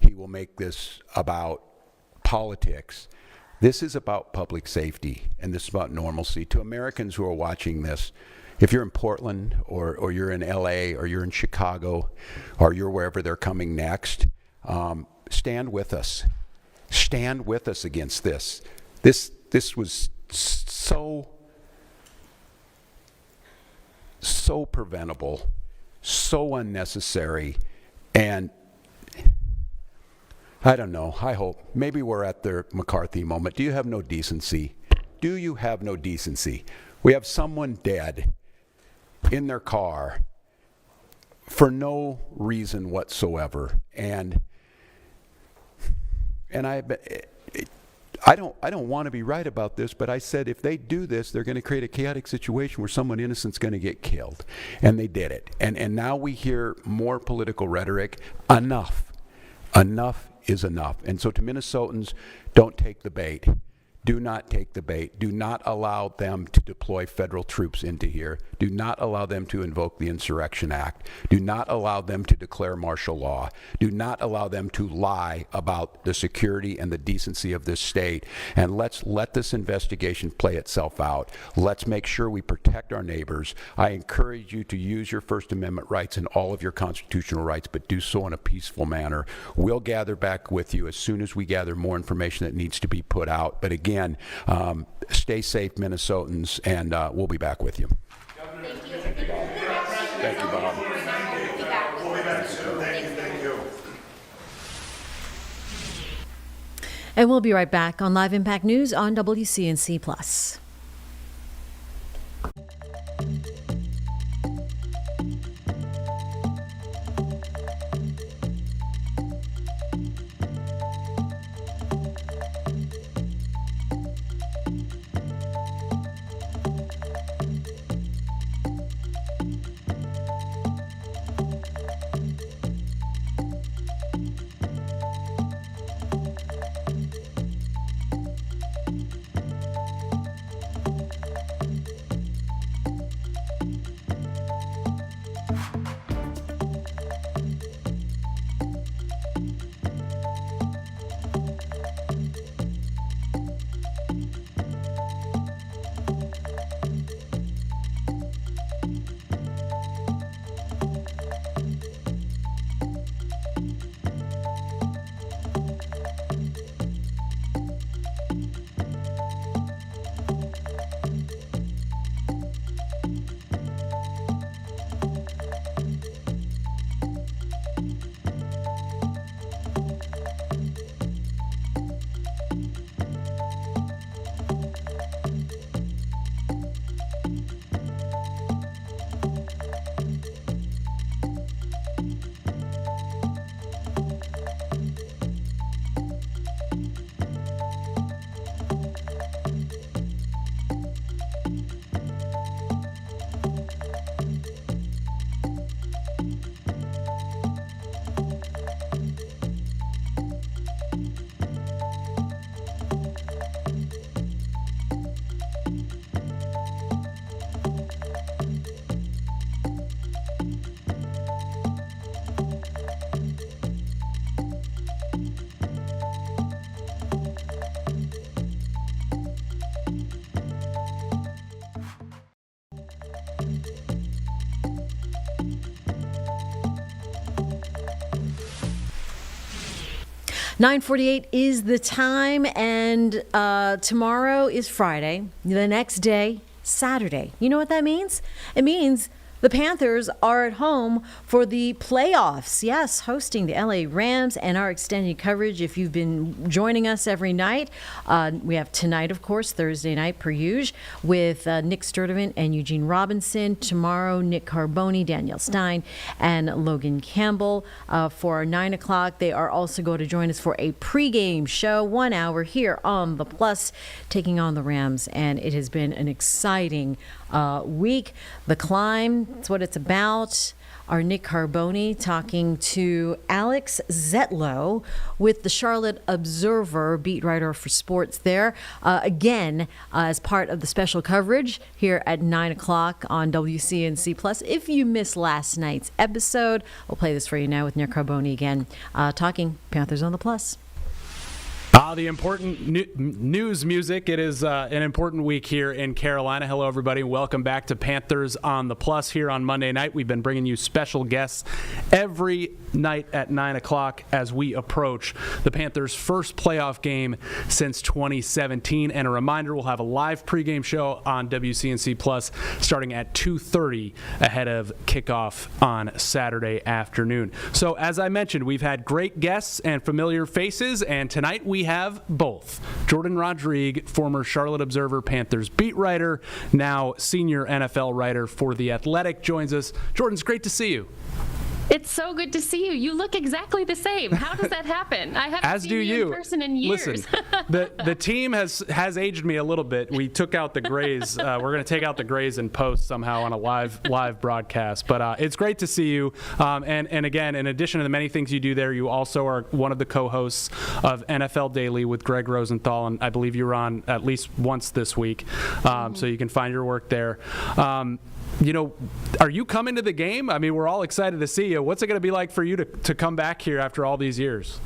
He will make this about politics. This is about public safety, and this is about normalcy. To Americans who are watching this, if you're in Portland or you're in LA or you're in Chicago or you're wherever they're coming next, stand with us. Stand with us against this. This was so preventable, so unnecessary, and I don't know. I hope. Maybe we're at the McCarthy moment. Do you have no decency? Do you have no decency? We have someone dead in their car for no reason whatsoever. And I don't want to be right about this, but I said if they do this, they're going to create a chaotic situation where someone innocent's going to get killed. And they did it. And now we hear more political rhetoric. Enough. Enough is enough. And so to Minnesotans, don't take the bait. Do not take the bait. Do not allow them to deploy federal troops into here. Do not allow them to invoke the Insurrection Act. Do not allow them to declare martial law. Do not allow them to lie about the security and the decency of this state. And let's let this investigation play itself out. Let's make sure we protect our neighbors. I encourage you to use your First Amendment rights and all of your constitutional rights, but do so in a peaceful manner. We'll gather back with you as soon as we gather more information that needs to be put out. But again, stay safe, Minnesotans, and we'll be back with you. Thank you, Bob. And we'll be right back on Live Impact News on WCNC Plus. .48 is the time, and tomorrow is Friday. The next day, Saturday. You know what that means? It means the Panthers are at home for the playoffs. Yes, hosting the LA Rams, and our extended coverage. If you've been joining us every night, we have tonight, of course, Thursday night per usual, with Nick Sturdivant and Eugene Robinson. Tomorrow, Nick Carboni, Danielle Stein, and Logan Campbell. For our 9 o'clock, they are also going to join us for a pregame show, 1 hour here on the Plus, taking on the Rams. And it has been an exciting week. The Climb, that's what it's about. Our Nick Carboni talking to Alex Zetlow with the Charlotte Observer, beat writer for sports there. Again, as part of the special coverage here at 9 o'clock on WCNC Plus. If you missed last night's episode, we'll play this for you now with Nick Carboni again, talking Panthers on the Plus. The important news music. It is an important week here in Carolina. Hello, everybody. Welcome back to Panthers on the Plus here on Monday night. We've been bringing you special guests every night at 9 o'clock as we approach the Panthers' first playoff game since 2017. And a reminder, we'll have a live pregame show on WCNC Plus starting at 2:30 ahead of kickoff on Saturday afternoon. So as I mentioned, we've had great guests and familiar faces, and tonight we have both. Jordan Rodrigue, former Charlotte Observer Panthers beat writer, now senior NFL writer for The Athletic, joins us. Jordan, it's great to see you. It's so good to see you. You look exactly the same. How does that happen? I haven't As seen do you in person in years. Listen, the team has aged me a little bit. We took out the grays. We're going to take out the grays in post somehow on a live broadcast. But it's great to see you. And again, in addition to the many things you do there, you also are one of the co-hosts of NFL Daily with Greg Rosenthal, and I believe you were on at least once this week. So you can find your work there. Are you coming to the game? I mean, we're all excited to see you. What's it going to be like for you to come back here after all these years?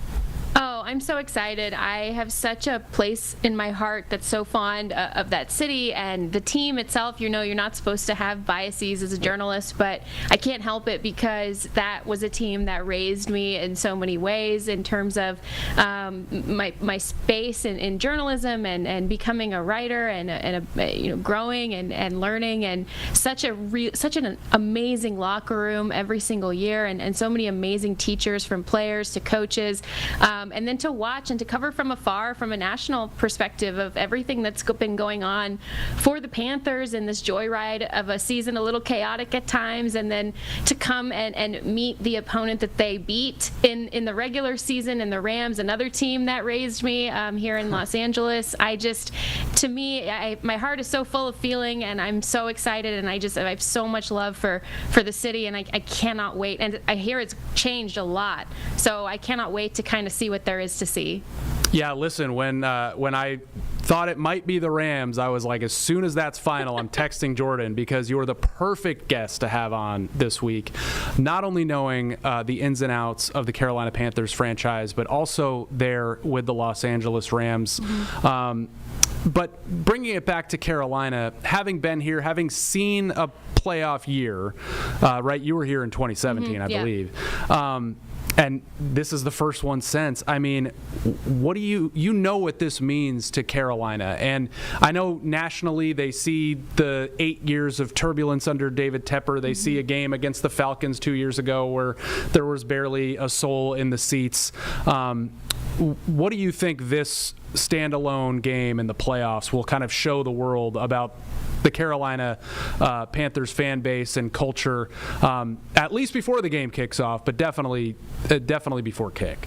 Oh, I'm so excited. I have such a place in my heart that's so fond of that city and the team itself. You're not supposed to have biases as a journalist, but I can't help it because that was a team that raised me in so many ways in terms of my space in journalism and becoming a writer and growing and learning, and such an amazing locker room every single year, and so many amazing teachers from players to coaches. And then to watch and to cover from afar from a national perspective of everything that's been going on for the Panthers in this joyride of a season, a little chaotic at times, and then to come and meet the opponent that they beat in the regular season, and the Rams, another team that raised me here in Los Angeles. My heart is so full of feeling, and I'm so excited, and I have so much love for the city, and I cannot wait. And I hear it's changed a lot, so I cannot wait to kind of see what there is to see. Yeah, listen, when I thought it might be the Rams, I was like, as soon as that's final, I'm texting Jordan, because you're the perfect guest to have on this week, not only knowing the ins and outs of the Carolina Panthers franchise, but also there with the Los Angeles Rams. Mm-hmm. But bringing it back to Carolina, having been here, having seen a playoff year, right? You were here in 2017, I believe. And this is the first one since. I mean, what do you know what this means to Carolina? And I know nationally they see the 8 years of turbulence under David Tepper. They see a game against the Falcons 2 years ago where there was barely a soul in the seats. What do you think this standalone game in the playoffs will kind of show the world about the Carolina Panthers fan base and culture, at least before the game kicks off, but definitely before kick?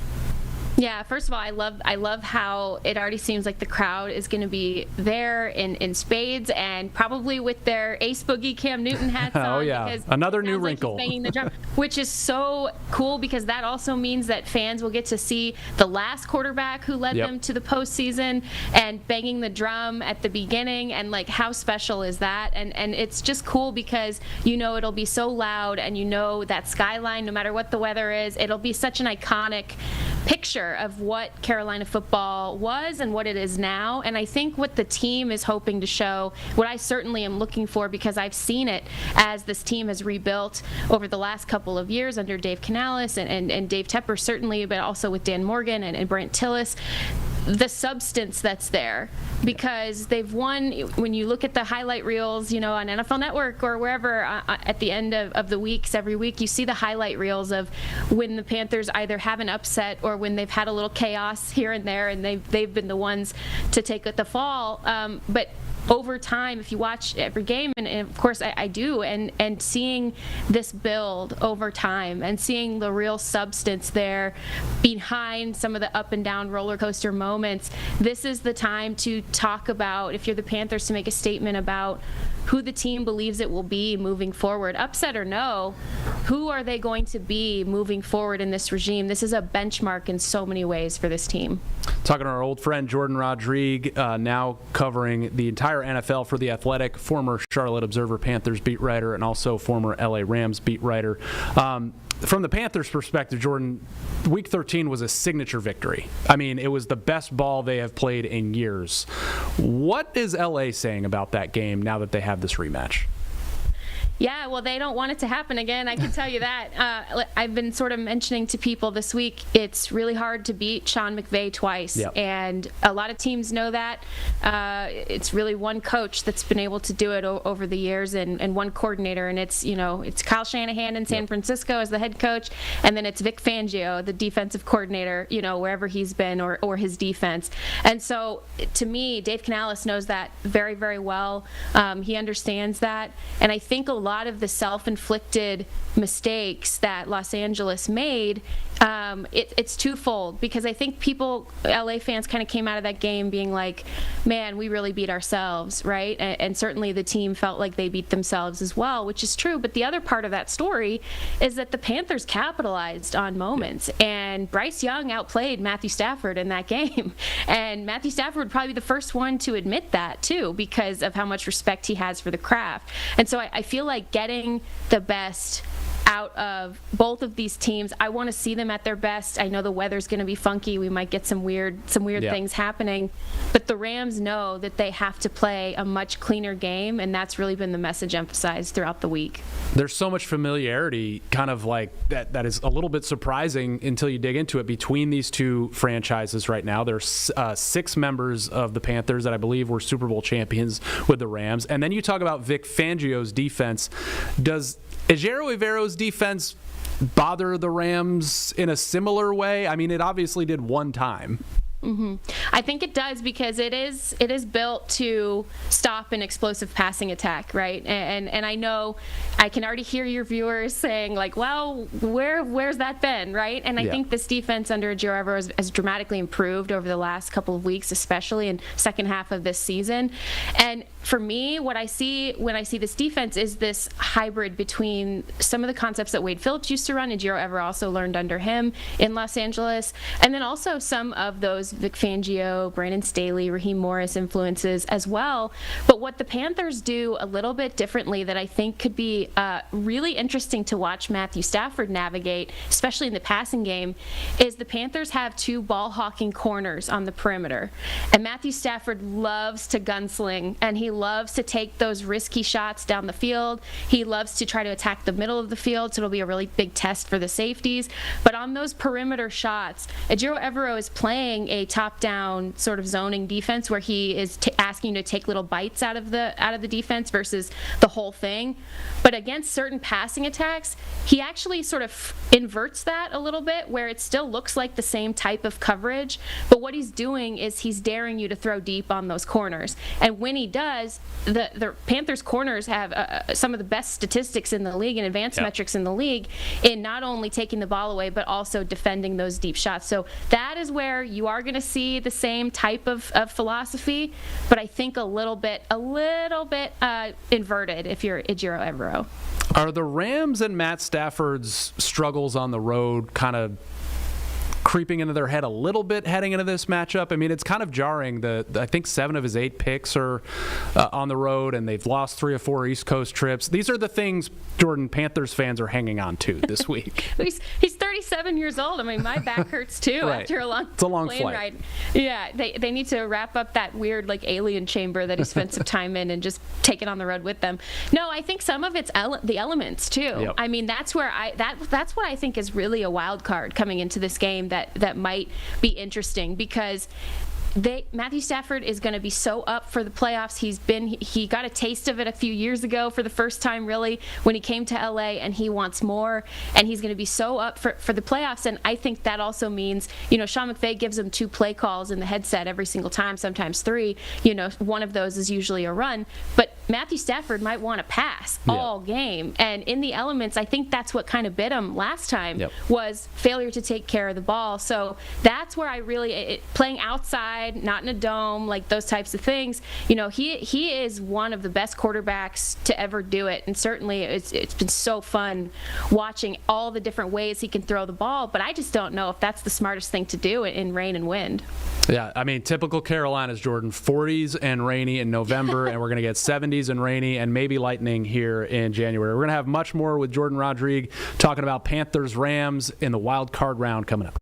Yeah, first of all, I love how it already seems like the crowd is going to be there in spades, and probably with their Ace Boogie Cam Newton hats on. Oh yeah, another new wrinkle. Like he's banging the drum, which is so cool, because that also means that fans will get to see the last quarterback who led them to the postseason and banging the drum at the beginning, and like how special is that? And it's just cool because it'll be so loud, and that skyline, no matter what the weather is, it'll be such an iconic picture of what Carolina football was and what it is now. And I think what the team is hoping to show, what I certainly am looking for, because I've seen it as this team has rebuilt over the last couple of years under Dave Canales and Dave Tepper certainly, but also with Dan Morgan and Brent Tillis, the substance that's there, because they've won. When you look at the highlight reels, on NFL Network or wherever, at the end of the weeks, every week, you see the highlight reels of when the Panthers either have an upset or when they've had a little chaos here and there, and they've been the ones to take the fall. But over time, if you watch every game, and of course I do, and seeing this build over time and seeing the real substance there behind some of the up and down roller coaster moments, this is the time to talk about, if you're the Panthers, to make a statement about who the team believes it will be moving forward. Upset or no, who are they going to be moving forward in this regime? This is a benchmark in so many ways for this team. Talking to our old friend Jordan Rodrigue, now covering the entire NFL for The Athletic, former Charlotte Observer Panthers beat writer and also former LA Rams beat writer. From the Panthers' perspective, Jordan, Week 13 was a signature victory. I mean, it was the best ball they have played in years. What is LA saying about that game now that they have this rematch? Yeah, well, they don't want it to happen again, I can tell you that. I've been sort of mentioning to people this week, it's really hard to beat Sean McVay twice. Yep. And a lot of teams know that. It's really one coach that's been able to do it over the years, and one coordinator, and it's Kyle Shanahan in San Francisco as the head coach, and then it's Vic Fangio, the defensive coordinator, wherever he's been, or his defense. And so, to me, Dave Canales knows that very, very well. He understands that, and I think a lot lot of the self-inflicted mistakes that Los Angeles made, it's twofold, because I think LA fans kind of came out of that game being like, man, we really beat ourselves, right? And certainly the team felt like they beat themselves as well, which is true. But the other part of that story is that the Panthers capitalized on moments, and Bryce Young outplayed Matthew Stafford in that game. And Matthew Stafford would probably be the first one to admit that too, because of how much respect he has for the craft. And so I feel like getting the best out of both of these teams, I want to see them at their best. I know the weather's going to be funky. We might get some weird things happening, but the Rams know that they have to play a much cleaner game, and that's really been the message emphasized throughout the week. There's so much familiarity, kind of like that is a little bit surprising until you dig into it, between these two franchises right now. There's 6 members of the Panthers that I believe were Super Bowl champions with the Rams. And then you talk about Vic Fangio's defense. Does Ejiro Evero's defense bother the Rams in a similar way? I mean, it obviously did one time. Mm-hmm. I think it does, because it is built to stop an explosive passing attack, right? And I know I can already hear your viewers saying like, well, where's that been, right? And I think this defense under Ejiro Evero has dramatically improved over the last couple of weeks, especially in second half of this season. And for me, what I see when I see this defense is this hybrid between some of the concepts that Wade Phillips used to run, and Ejiro Evero also learned under him in Los Angeles, and then also some of those Vic Fangio, Brandon Staley, Raheem Morris influences as well. But what the Panthers do a little bit differently that I think could be really interesting to watch Matthew Stafford navigate, especially in the passing game, is the Panthers have 2 ball-hawking corners on the perimeter. And Matthew Stafford loves to gunsling, and he loves to take those risky shots down the field. He loves to try to attack the middle of the field, so it'll be a really big test for the safeties. But on those perimeter shots, Ejiro Evero is playing a top-down sort of zoning defense where he is asking you to take little bites out of the defense versus the whole thing. But against certain passing attacks, he actually sort of inverts that a little bit, where it still looks like the same type of coverage, but what he's doing is he's daring you to throw deep on those corners. And when he does, the Panthers corners have some of the best statistics in the league and advanced metrics in the league in not only taking the ball away, but also defending those deep shots. So that is where you are going to see the same type of philosophy, but I think a little bit inverted if you're Ejiro Evero. Are the Rams and Matt Stafford's struggles on the road kind of creeping into their head a little bit heading into this matchup? I mean, it's kind of jarring. I think 7 of his 8 picks are on the road, and they've lost 3 or 4 East Coast trips. These are the things, Jordan, Panthers fans are hanging on to this week. He's 37 years old. I mean, my back hurts too after a long plane flight. ride. Yeah, they need to wrap up that weird like alien chamber that he spent some time in and just take it on the road with them. No, I think some of it's the elements too. Yep. I mean, that's where that's what I think is really a wild card coming into this game that might be interesting, because Matthew Stafford is going to be so up for the playoffs. He got a taste of it a few years ago for the first time, really, when he came to LA, and he wants more, and he's going to be so up for the playoffs. And I think that also means, Sean McVay gives him 2 play calls in the headset every single time, sometimes 3. One of those is usually a run, but Matthew Stafford might want to pass all game. And in the elements, I think that's what kind of bit him last time, was failure to take care of the ball. So that's where I really, playing outside, not in a dome, like those types of things, he is one of the best quarterbacks to ever do it. And certainly it's been so fun watching all the different ways he can throw the ball, but I just don't know if that's the smartest thing to do in rain and wind. Yeah, I mean, typical Carolinas, Jordan, 40s and rainy in November, and we're going to get 70s and rainy and maybe lightning here in January. We're going to have much more with Jordan Rodrigue talking about Panthers-Rams in the wild card round coming up.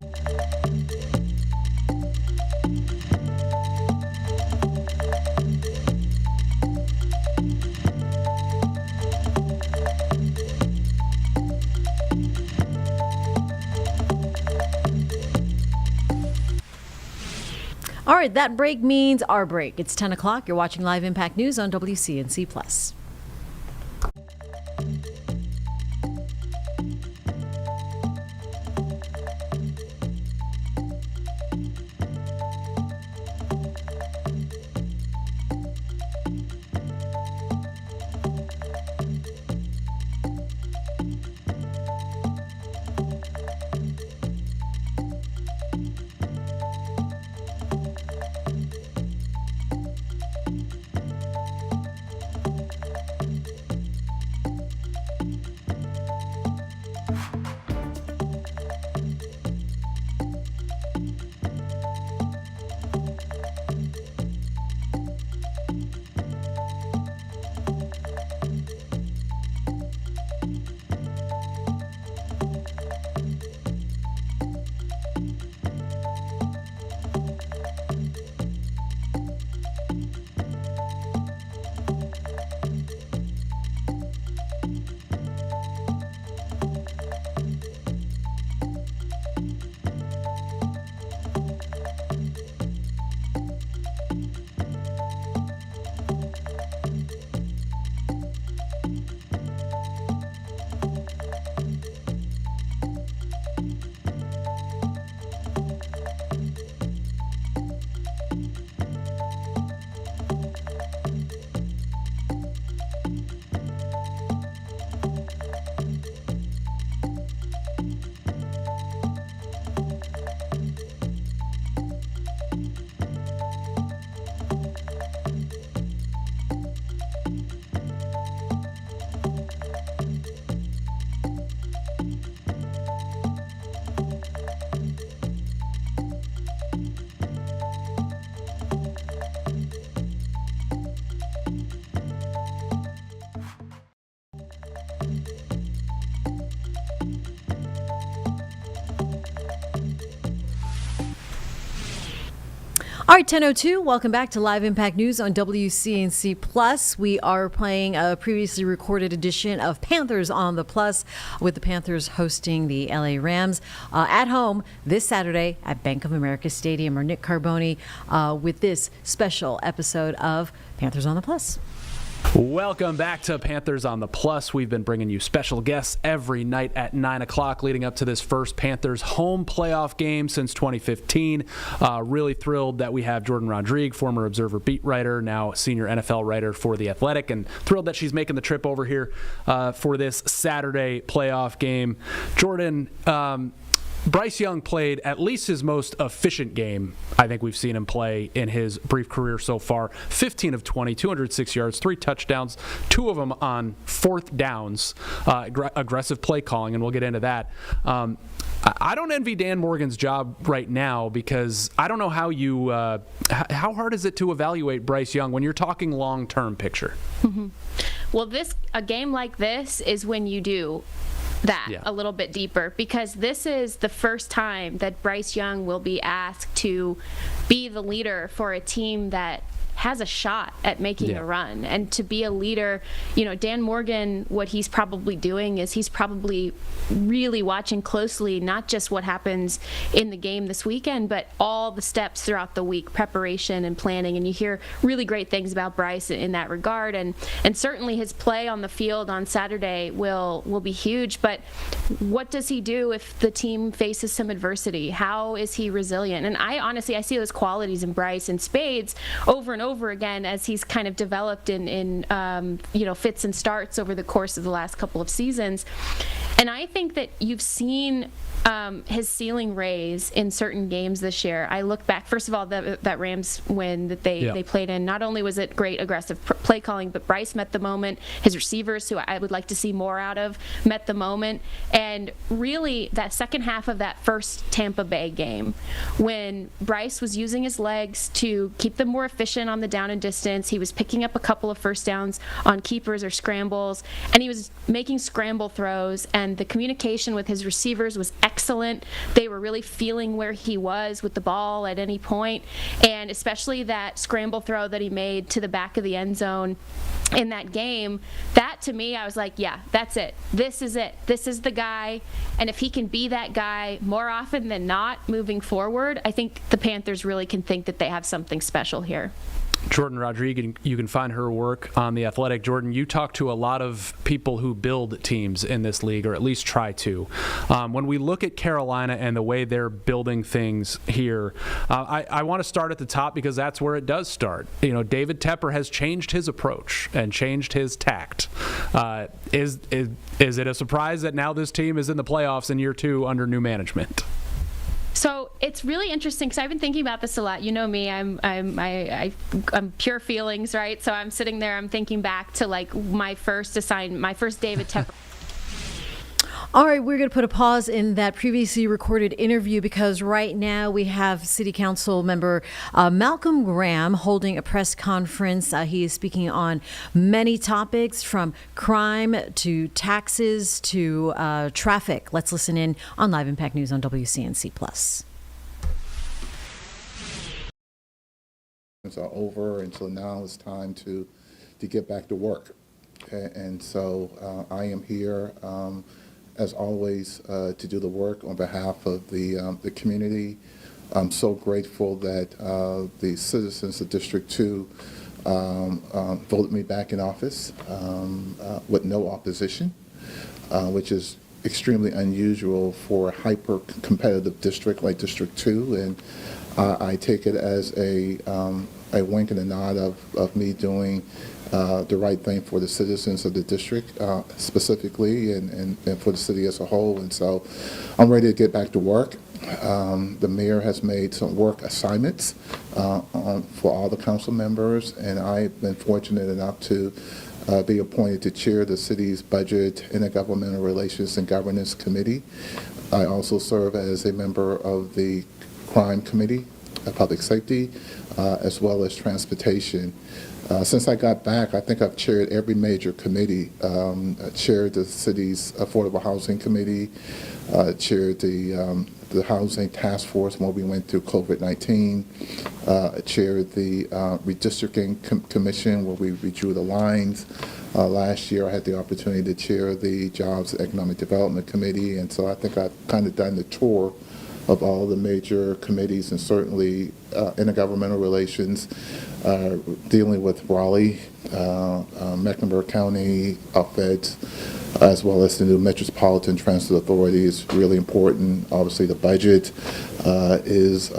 All right, that break means our break. It's 10 o'clock. You're watching Live Impact News on WCNC+. All right, 10:02. Welcome back to Live Impact News on WCNC Plus. We are playing a previously recorded edition of Panthers on the Plus, with the Panthers hosting the LA Rams at home this Saturday at Bank of America Stadium. Or Nick Carboni with this special episode of Panthers on the Plus. Welcome back to Panthers on the Plus. We've been bringing you special guests every night at 9 o'clock leading up to this first Panthers home playoff game since 2015. Really thrilled that we have Jordan Rodrigue, former Observer beat writer, now senior NFL writer for The Athletic, and thrilled that she's making the trip over here for this Saturday playoff game. Jordan, Bryce Young played at least his most efficient game I think we've seen him play in his brief career so far. 15 of 20, 206 yards, 3 touchdowns, 2 of them on fourth downs, aggressive play calling, and we'll get into that. I don't envy Dan Morgan's job right now because I don't know how you how hard is it to evaluate Bryce Young when you're talking long-term picture? Well, a game like this is when you do that a little bit deeper, because this is the first time that Bryce Young will be asked to be the leader for a team that has a shot at making a run. And to be a leader, Dan Morgan, what he's probably doing is he's probably really watching closely not just what happens in the game this weekend, but all the steps throughout the week, preparation and planning. And you hear really great things about Bryce in that regard. And certainly his play on the field on Saturday will be huge. But what does he do if the team faces some adversity? How is he resilient? And I see those qualities in Bryce in spades over and over again as he's kind of developed in fits and starts over the course of the last couple of seasons. And I think that you've seen his ceiling raise in certain games this year. I look back, first of all, that Rams win that they played in, not only was it great aggressive play calling, but Bryce met the moment. His receivers, who I would like to see more out of, met the moment. And really, that second half of that first Tampa Bay game, when Bryce was using his legs to keep them more efficient on the down and distance, he was picking up a couple of first downs on keepers or scrambles, and he was making scramble throws, and the communication with his receivers was excellent. They were really feeling where he was with the ball at any point, and especially that scramble throw that he made to the back of the end zone in that game, that to me, I was like, yeah, that's it. This is it. This is the guy. And if he can be that guy more often than not moving forward, I think the Panthers really can think that they have something special here. Jordan Rodrigue, you can find her work on The Athletic. Jordan, you talk to a lot of people who build teams in this league, or at least try to. When we look at Carolina and the way they're building things here, I want to start at the top because that's where it does start. David Tepper has changed his approach and changed his tact. Is it a surprise that now this team is in the playoffs in year 2 under new management? So it's really interesting because I've been thinking about this a lot. You know me, I'm pure feelings, right? So I'm sitting there, I'm thinking back to like my first David Tepper. All right, we're going to put a pause in that previously recorded interview because right now we have City Council member Malcolm Graham holding a press conference. He is speaking on many topics from crime to taxes to traffic. Let's listen in on Live Impact News on WCNC Plus. It's over, and so now it's time to get back to work. And so I am here as always, to do the work on behalf of the community. I'm so grateful that the citizens of District 2 voted me back in office with no opposition, which is extremely unusual for a hyper-competitive district like District 2. And I take it as a wink and a nod of me doing the right thing for the citizens of the district specifically and for the city as a whole. And so I'm ready to get back to work. The mayor has made some work assignments for all the council members, and I've been fortunate enough to be appointed to chair the city's Budget, Intergovernmental Relations and Governance Committee. I also serve as a member of the Crime Committee, Public Safety, as well as Transportation. Since I got back, I think I've chaired every major committee. Chaired the city's Affordable Housing Committee, chaired the the housing task force when we went through COVID-19. I chaired the redistricting commission where we redrew the lines. Last year I had the opportunity to chair the Jobs and Economic Development Committee, and so I think I've kind of done the tour of all the major committees, and certainly intergovernmental relations, dealing with Raleigh, Mecklenburg County, Feds, as well as the new Metropolitan Transit Authority is really important. Obviously the budget is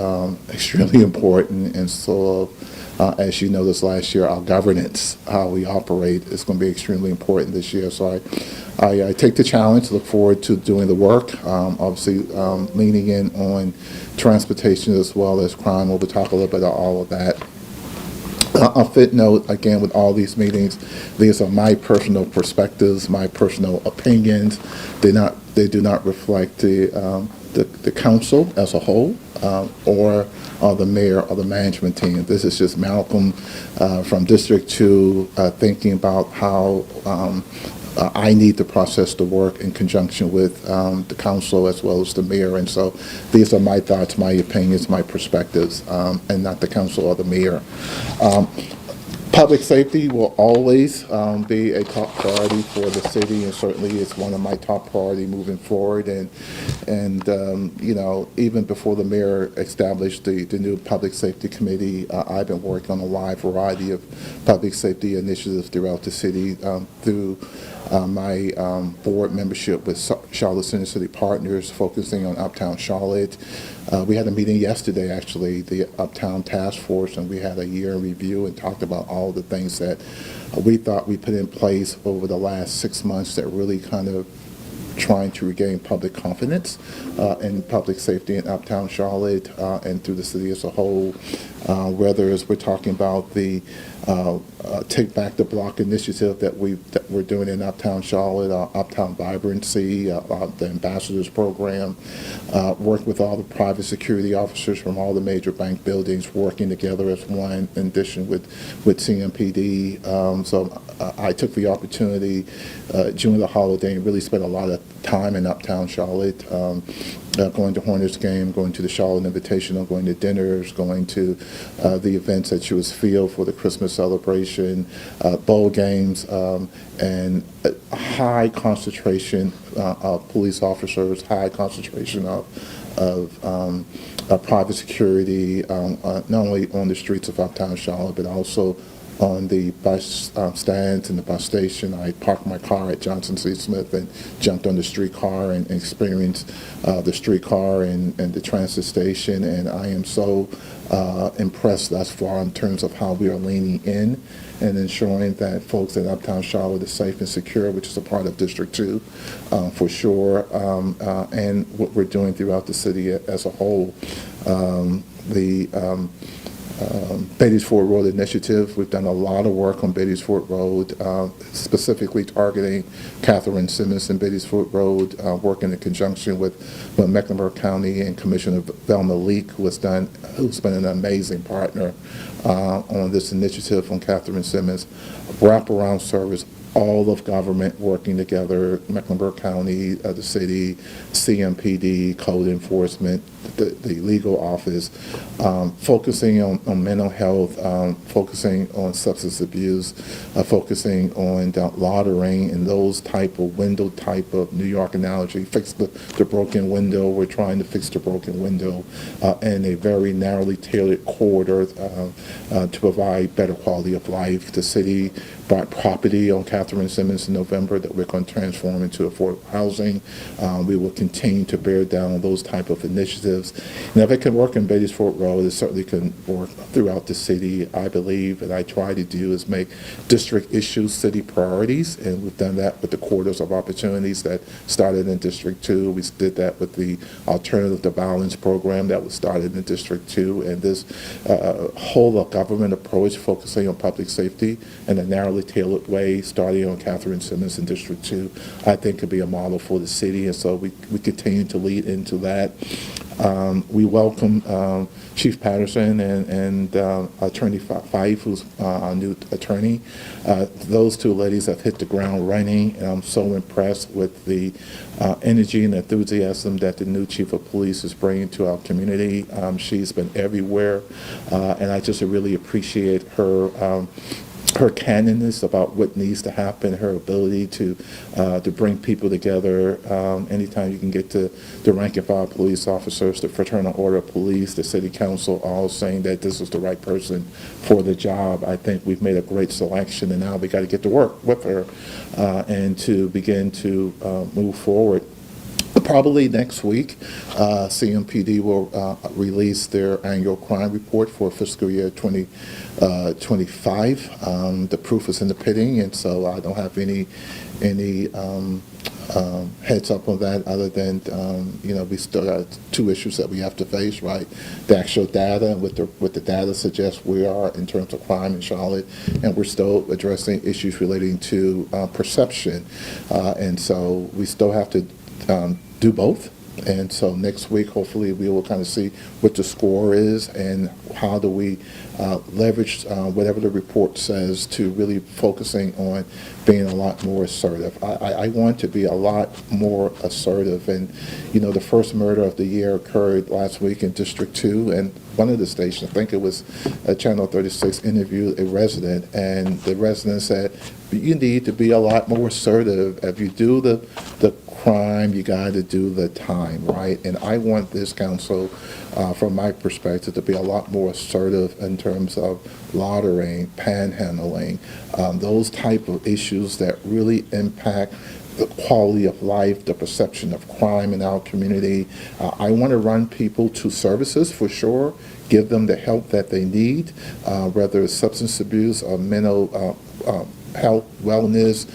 extremely important, and so as you noticed last year, our governance, how we operate, is going to be extremely important this year. So I take the challenge, look forward to doing the work, obviously leaning in on transportation as well as crime. We'll talk a little bit about all of that. A footnote, again, with all these meetings, these are my personal perspectives, my personal opinions. They do not reflect the council as a whole, or the mayor or the management team. This is just Malcolm from District 2 thinking about how I need to process the work in conjunction with the council as well as the mayor. And so these are my thoughts, my opinions, my perspectives, and not the council or the mayor. Public safety will always be a top priority for the city, and certainly it's one of my top priority moving forward. And you know, even before the mayor established the new public safety committee, I've been working on a wide variety of public safety initiatives throughout the city through my board membership with Charlotte City Partners, focusing on Uptown Charlotte. We had a meeting yesterday, actually, the Uptown Task Force, and we had a year in review and talked about all the things that we thought we put in place over the last 6 months that really kind of trying to regain public confidence in public safety in Uptown Charlotte and through the city as a whole. Whether as we're talking about the Take Back the Block initiative that we're doing in Uptown Charlotte, Uptown Vibrancy, the Ambassadors Program, work with all the private security officers from all the major bank buildings working together as one, in addition with CMPD. So I took the opportunity during the holiday and really spent a lot of time in Uptown Charlotte, going to Hornets game, going to the Charlotte Invitational, going to dinners, going to the events at Chewis Field for the Christmas celebration, bowl games, and a high concentration of police officers, high concentration of private security, not only on the streets of Uptown Charlotte, but also on the bus stands and the bus station. I parked my car at Johnson C. Smith and jumped on the streetcar and experienced the streetcar and the transit station. And I am so impressed thus far in terms of how we are leaning in and ensuring that folks in Uptown Charlotte is safe and secure, which is a part of District 2 for sure, and what we're doing throughout the city as a whole. Beatties Ford Road Initiative. We've done a lot of work on Beatties Ford Road, specifically targeting Catherine Simmons and Beatties Ford Road, working in conjunction with Mecklenburg County and Commissioner Velma Leak, who's been an amazing partner on this initiative on Catherine Simmons. Wraparound service, all of government working together, Mecklenburg County, the city, CMPD, code enforcement, the legal office, focusing on mental health, focusing on substance abuse, focusing on laundering and those type of window type of New York analogy, fix the broken window. We're trying to fix the broken window in a very narrowly tailored corridor to provide better quality of life. The city bought property on Catherine Simmons in November that we're going to transform into affordable housing. We will continue to bear down on those type of initiatives. And if it can work in Beatties Ford Road, it certainly can work throughout the city. I believe, and I try to do, is make district issues city priorities, and we've done that with the corridors of opportunities that started in District 2. We did that with the Alternative to Violence program that was started in District 2, and this whole of government approach focusing on public safety and a narrowly really tailored way, starting on Catherine Simmons in District 2, I think could be a model for the city, and so we continue to lead into that. We welcome Chief Patterson and Attorney Fife, who's our new attorney. Those two ladies have hit the ground running, and I'm so impressed with the energy and enthusiasm that the new Chief of Police is bringing to our community. She's been everywhere, and I just really appreciate her candidness about what needs to happen, her ability to bring people together. Anytime you can get to the rank and file police officers, the Fraternal Order of Police, the City Council, all saying that this is the right person for the job, I think we've made a great selection, and now we got to get to work with her and to begin to move forward. Probably next week, CMPD will release their annual crime report for fiscal year 2025. The proof is in the pudding, and so I don't have any heads up on that other than, we still got two issues that we have to face, right? The actual data and what the data suggests we are in terms of crime in Charlotte, and we're still addressing issues relating to perception. And so we still have to do both. And so next week, hopefully, we will kind of see what the score is and how do we leverage whatever the report says to really focusing on being a lot more assertive. I want to be a lot more assertive. And, the first murder of the year occurred last week in District 2, and one of the stations, I think it was Channel 36, interviewed a resident, and the resident said, you need to be a lot more assertive. If you do the crime, you got to do the time, right? And I want this council, from my perspective, to be a lot more assertive in terms of loitering, panhandling, those type of issues that really impact the quality of life, the perception of crime in our community. I want to run people to services for sure, give them the help that they need, whether it's substance abuse or mental health, wellness,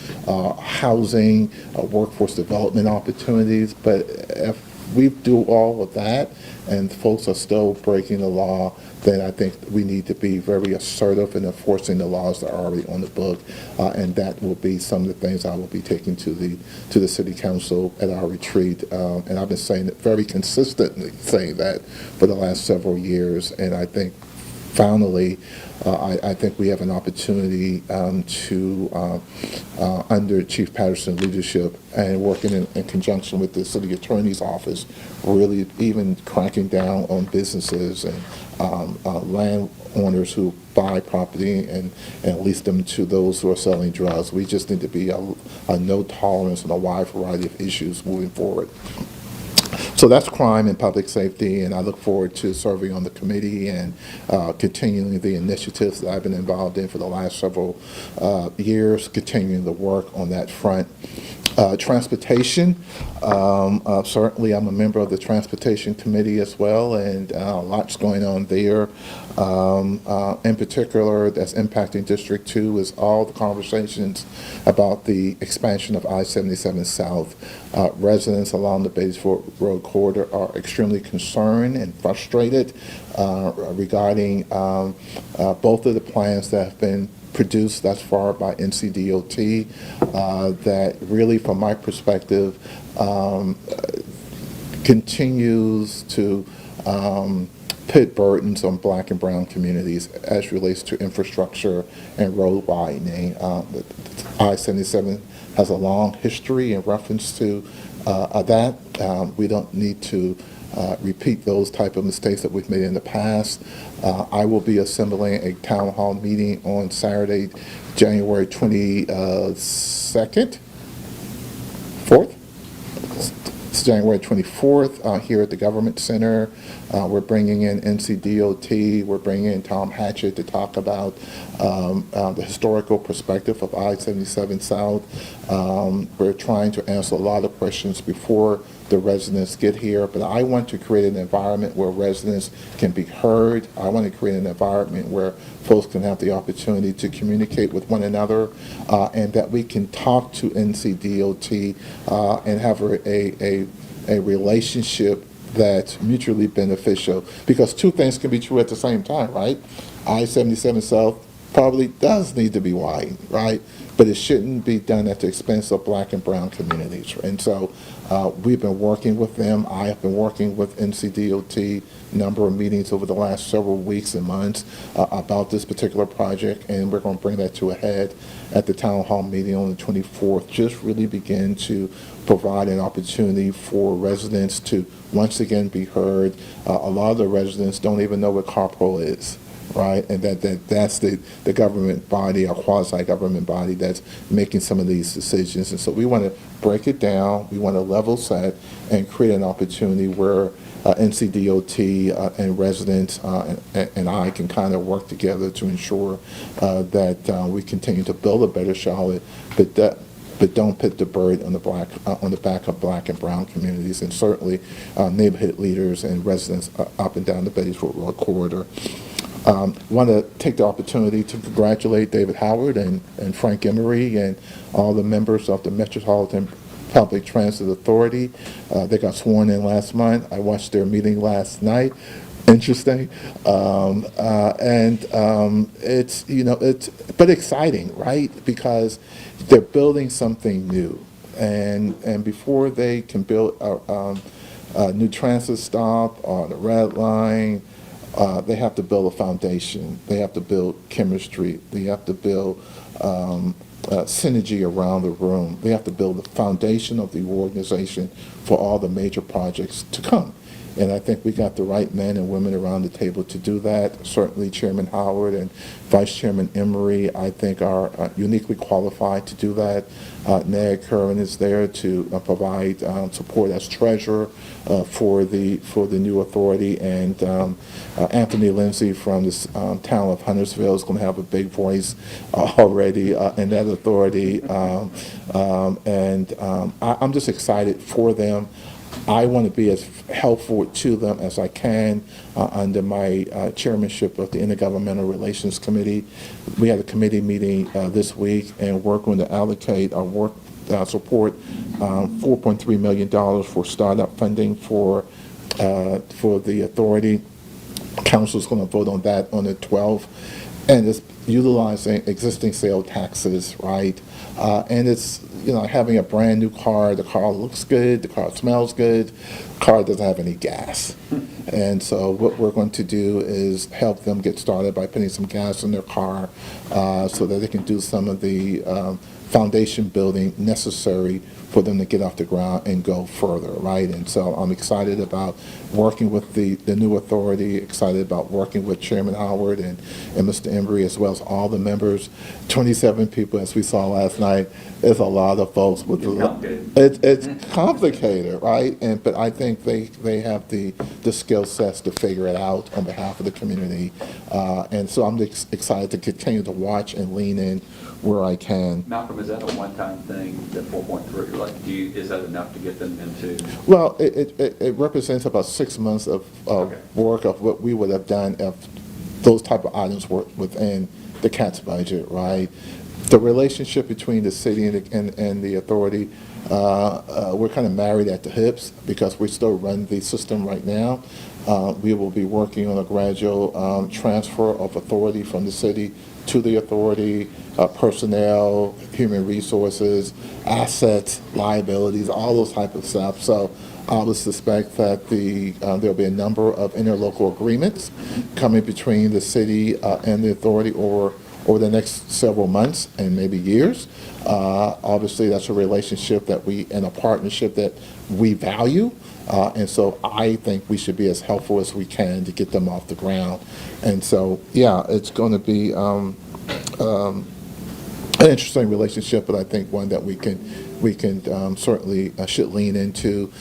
housing, workforce development opportunities. But if we do all of that and folks are still breaking the law, then I think we need to be very assertive in enforcing the laws that are already on the book, and that will be some of the things I will be taking to the City Council at our retreat. And I've been saying it very consistently, saying that for the last several years, and I think finally, I think we have an opportunity to, under Chief Patterson's leadership and working in conjunction with the City Attorney's Office, really even cracking down on businesses and landowners who buy property and lease them to those who are selling drugs. We just need to be a no tolerance on a wide variety of issues moving forward. So that's crime and public safety, and I look forward to serving on the committee and continuing the initiatives that I've been involved in for the last several years, continuing the work on that front. Transportation, certainly I'm a member of the Transportation Committee as well, and lots going on there. In particular, that's impacting District 2 is all the conversations about the expansion of I-77 South. Residents along the Batesville Road corridor are extremely concerned and frustrated regarding both of the plans that have been produced thus far by NCDOT that really, from my perspective, continues to put burdens on Black and brown communities as relates to infrastructure and road widening. I-77 has a long history in reference to that. We don't need to repeat those type of mistakes that we've made in the past. I will be assembling a town hall meeting on Saturday, January 22nd, 4th? It's January 24th here at the Government Center. We're bringing in NCDOT. We're bringing in Tom Hatchett to talk about the historical perspective of I-77 South. We're trying to answer a lot of questions before the residents get here, but I want to create an environment where residents can be heard. I want to create an environment where folks can have the opportunity to communicate with one another, and that we can talk to NCDOT and have a relationship that's mutually beneficial, because two things can be true at the same time, right? I-77 South probably does need to be widened, right? But it shouldn't be done at the expense of black and brown communities. And so we've been working with them. I have been working with NCDOT, number of meetings over the last several weeks and months about this particular project, and we're going to bring that to a head at the town hall meeting on the 24th. Just really begin to provide an opportunity for residents to once again be heard. A lot of the residents don't even know what CarPro is. Right, and that's the government body, or quasi-government body, that's making some of these decisions. And so we want to break it down. We want to level set and create an opportunity where NCDOT and residents and I can kind of work together to ensure that we continue to build a better Charlotte, but don't put the burden on the back of black and brown communities, and certainly neighborhood leaders and residents up and down the Bettysville Road corridor. Want to take the opportunity to congratulate David Howard and Frank Emery and all the members of the Metropolitan Public Transit Authority. They got sworn in last month. I watched their meeting last night. Interesting, it's but exciting, right? Because they're building something new, and before they can build a new transit stop on the Red Line, they have to build a foundation. They have to build chemistry. They have to build synergy around the room. They have to build the foundation of the organization for all the major projects to come. And I think we got the right men and women around the table to do that. Certainly Chairman Howard and Vice Chairman Emery, I think, are uniquely qualified to do that. Ned Curran is there to provide support as treasurer for the new authority, and Anthony Lindsay from the town of Huntersville is going to have a big voice already in that authority, I'm just excited for them. I want to be as helpful to them as I can under my chairmanship of the Intergovernmental Relations Committee. We had a committee meeting this week, and we're going to allocate our support $4.3 million for startup funding for the authority. Council's going to vote on that on the 12th, and it's utilizing existing sales taxes, right? And it's, having a brand new car. The car looks good, the car smells good, the car doesn't have any gas. And so what we're going to do is help them get started by putting some gas in their car so that they can do some of the foundation building necessary for them to get off the ground and go further, right? And so I'm excited about working with the new authority, excited about working with Chairman Howard and Mr. Embry, as well as all the members. 27 people, as we saw last night, is a lot of folks. It's complicated, right? But I think they have the skill sets to figure it out on behalf of the community. And so I'm excited to continue to watch and lean in where I can. Malcolm, is that a one-time thing, that 4.3? Like, is that enough to get them into? Well, it represents about 6 months of work of what we would have done if those type of items were within the CAT's budget, right? The relationship between the city and the authority, we're kind of married at the hips because we still run the system right now. We will be working on a gradual transfer of authority from the city to the authority, personnel, human resources, assets, liabilities, all those type of stuff. So I would suspect that there'll be a number of interlocal agreements coming between the city and the authority over the next several months and maybe years. Obviously, that's a relationship and a partnership that we value. And so I think we should be as helpful as we can to get them off the ground. And so, yeah, it's going to be an interesting relationship, but I think one that we can certainly should lean into.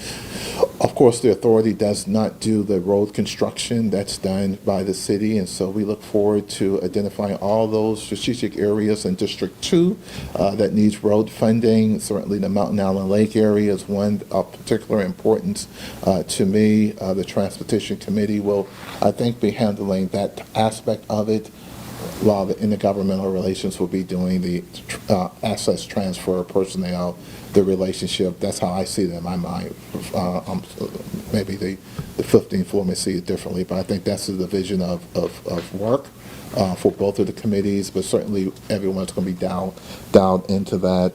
Of course, the authority does not do the road construction. That's done by the city, and so we look forward to identifying all those strategic areas in District 2 that needs road funding. Certainly the Mountain Island Lake area is one of particular importance to me. The Transportation Committee will, I think, be handling that aspect of it, while the Intergovernmental Relations will be doing the assets transfer, personnel, the relationship. That's how I see it in my mind. Maybe the 15th floor may see it differently, but I think that's the division of work for both of the committees, but certainly everyone's going to be down into that.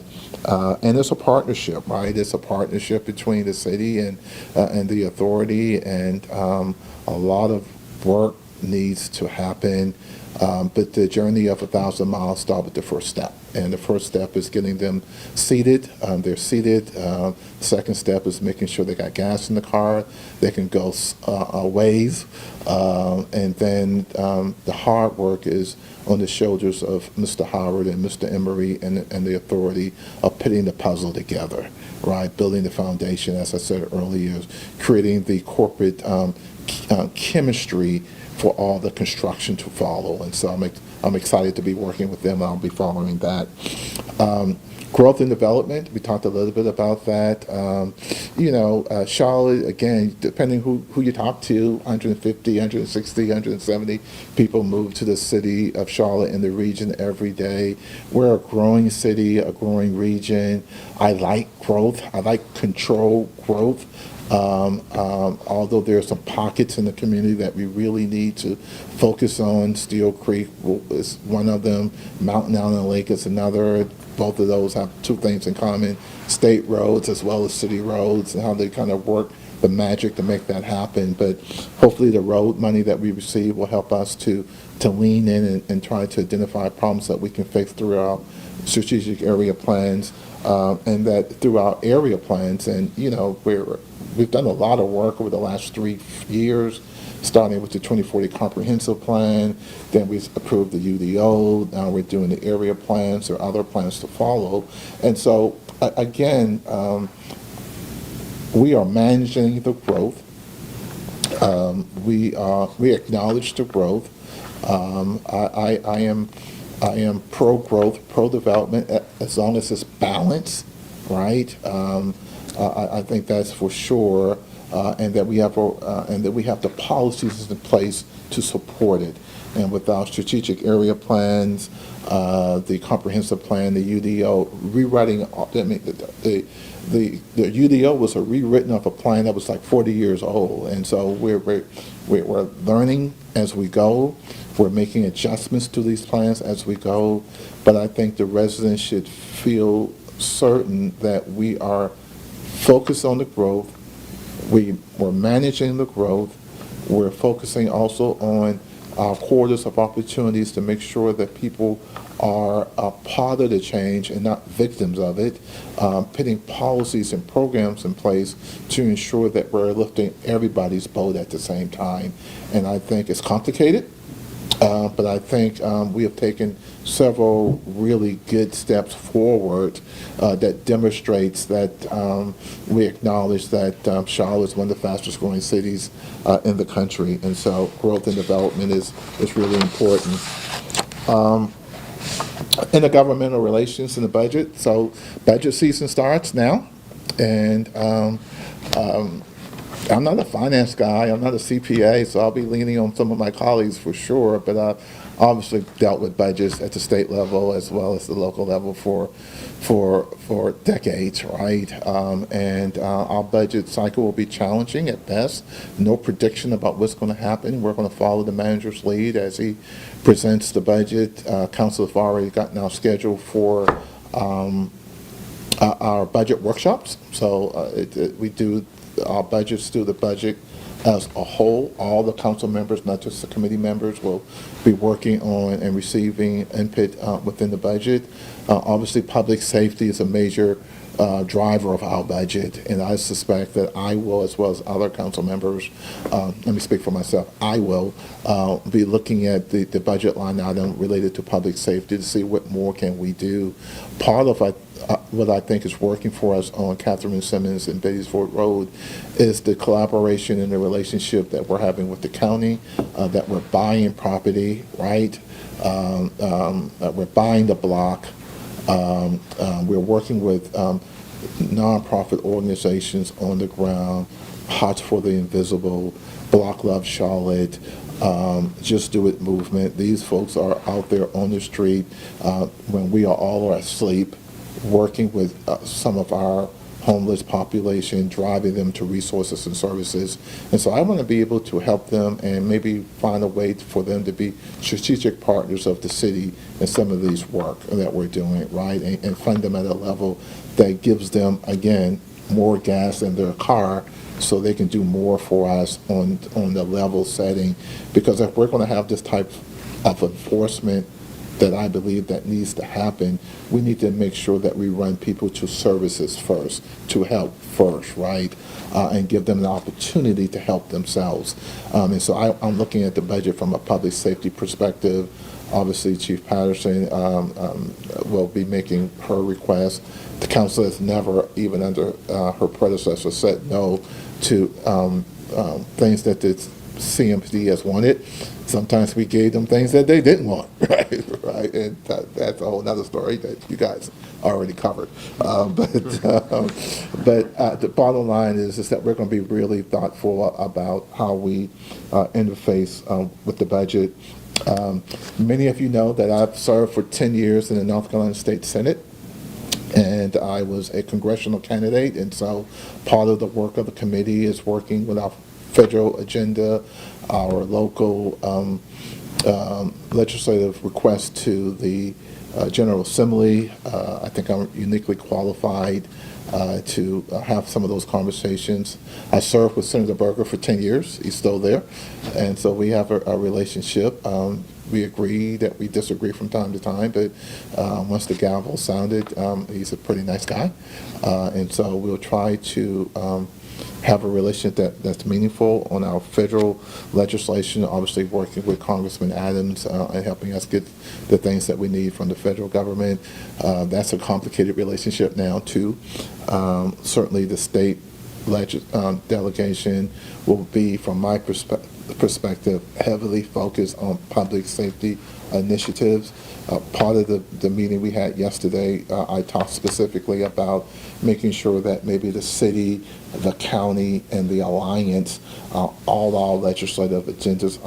And it's a partnership, right? It's a partnership between the city and the authority, and a lot of work needs to happen. But the journey of 1,000 miles starts with the first step. And the first step is getting them seated. They're seated. The second step is making sure they got gas in the car. They can go a ways. And then the hard work is on the shoulders of Mr. Howard and Mr. Emery and the authority of putting the puzzle together, right? Building the foundation, as I said earlier, creating the corporate chemistry for all the construction to follow. And so I'm excited to be working with them. I'll be following that. Growth and development, we talked a little bit about that. Charlotte, again, depending who you talk to, 150, 160, 170 people move to the city of Charlotte and the region every day. We're a growing city, a growing region. I like growth. I like controlled growth. Although there are some pockets in the community that we really need to focus on. Steel Creek is one of them. Mountain Island Lake is another. Both of those have two things in common: state roads as well as city roads, and how they kind of work the magic to make that happen. But hopefully the road money that we receive will help us to lean in and try to identify problems that we can fix through our strategic area plans, and that through our area plans. And we've done a lot of work over the last 3 years, starting with the 2040 comprehensive plan. Then we approved the UDO. Now we're doing the area plans or other plans to follow. And so again, we are managing the growth. We acknowledge the growth. I am pro-growth, pro-development, as long as it's balanced, right? I think that's for sure, and that we have the policies in place to support it. And with our strategic area plans, the comprehensive plan, the UDO, rewriting. The UDO was a rewritten of a plan that was like 40 years old, and so we're learning as we go. We're making adjustments to these plans as we go, but I think the residents should feel certain that we are focused on the growth. We're managing the growth. We're focusing also on our corridors of opportunities to make sure that people are a part of the change and not victims of it, putting policies and programs in place to ensure that we're lifting everybody's boat at the same time. And I think it's complicated, but I think we have taken several really good steps forward that demonstrates that we acknowledge that Charlotte is one of the fastest growing cities in the country, and so growth and development is really important. In the governmental relations and the budget, so budget season starts now, and I'm not a finance guy, I'm not a CPA, so I'll be leaning on some of my colleagues for sure, but I've obviously dealt with budgets at the state level as well as the local level for decades, right? And our budget cycle will be challenging at best. No prediction about what's going to happen. We're going to follow the manager's lead as he presents the budget. Council have already gotten our schedule for our budget workshops. So we do our budgets through the budget as a whole. All the council members, not just the committee members, will be working on and receiving input within the budget. Obviously, public safety is a major driver of our budget, and I suspect that I will, as well as other council members, let me speak for myself, I will be looking at the budget line item related to public safety to see what more can we do. Part of what I think is working for us on Catherine Simmons and Beatty's-Ford Road is the collaboration and the relationship that we're having with the county, that we're buying property, right? We're buying the block. We're working with nonprofit organizations on the ground, Hearts for the Invisible, Block Love Charlotte, Just Do It movement. These folks are out there on the street when we are all asleep, working with some of our homeless population, driving them to resources and services. And so I want to be able to help them and maybe find a way for them to be strategic partners of the city in some of these work that we're doing, right? And fund them at a level that gives them, again, more gas in their car so they can do more for us on the level setting. Because if we're going to have this type of enforcement that I believe that needs to happen, we need to make sure that we run people to services first, to help first, right? And give them an opportunity to help themselves. And so I'm looking at the budget from a public safety perspective. Obviously, Chief Patterson will be making her request. The council has never, even under her predecessor, said no to things that the CMPD has wanted. Sometimes we gave them things that they didn't want, right? And that's a whole other story that you guys already covered. But the bottom line is that we're going to be really thoughtful about how we interface with the budget. Many of you know that I've served for 10 years in the North Carolina State Senate, and I was a congressional candidate, and so part of the work of the committee is working with our federal agenda, our local legislative request to the General Assembly. I think I'm uniquely qualified to have some of those conversations. I served with Senator Berger for 10 years. He's still there. And so we have a relationship. We agree that we disagree from time to time, but once the gavel sounded, he's a pretty nice guy. And so we'll try to have a relationship that's meaningful on our federal legislation, obviously working with Congressman Adams and helping us get the things that we need from the federal government. That's a complicated relationship now, too. Certainly the state delegation will be, from my perspective, heavily focused on public safety initiatives. Part of the meeting we had yesterday, I talked specifically about making sure that maybe the city, the county, and the alliance, all our legislative agendas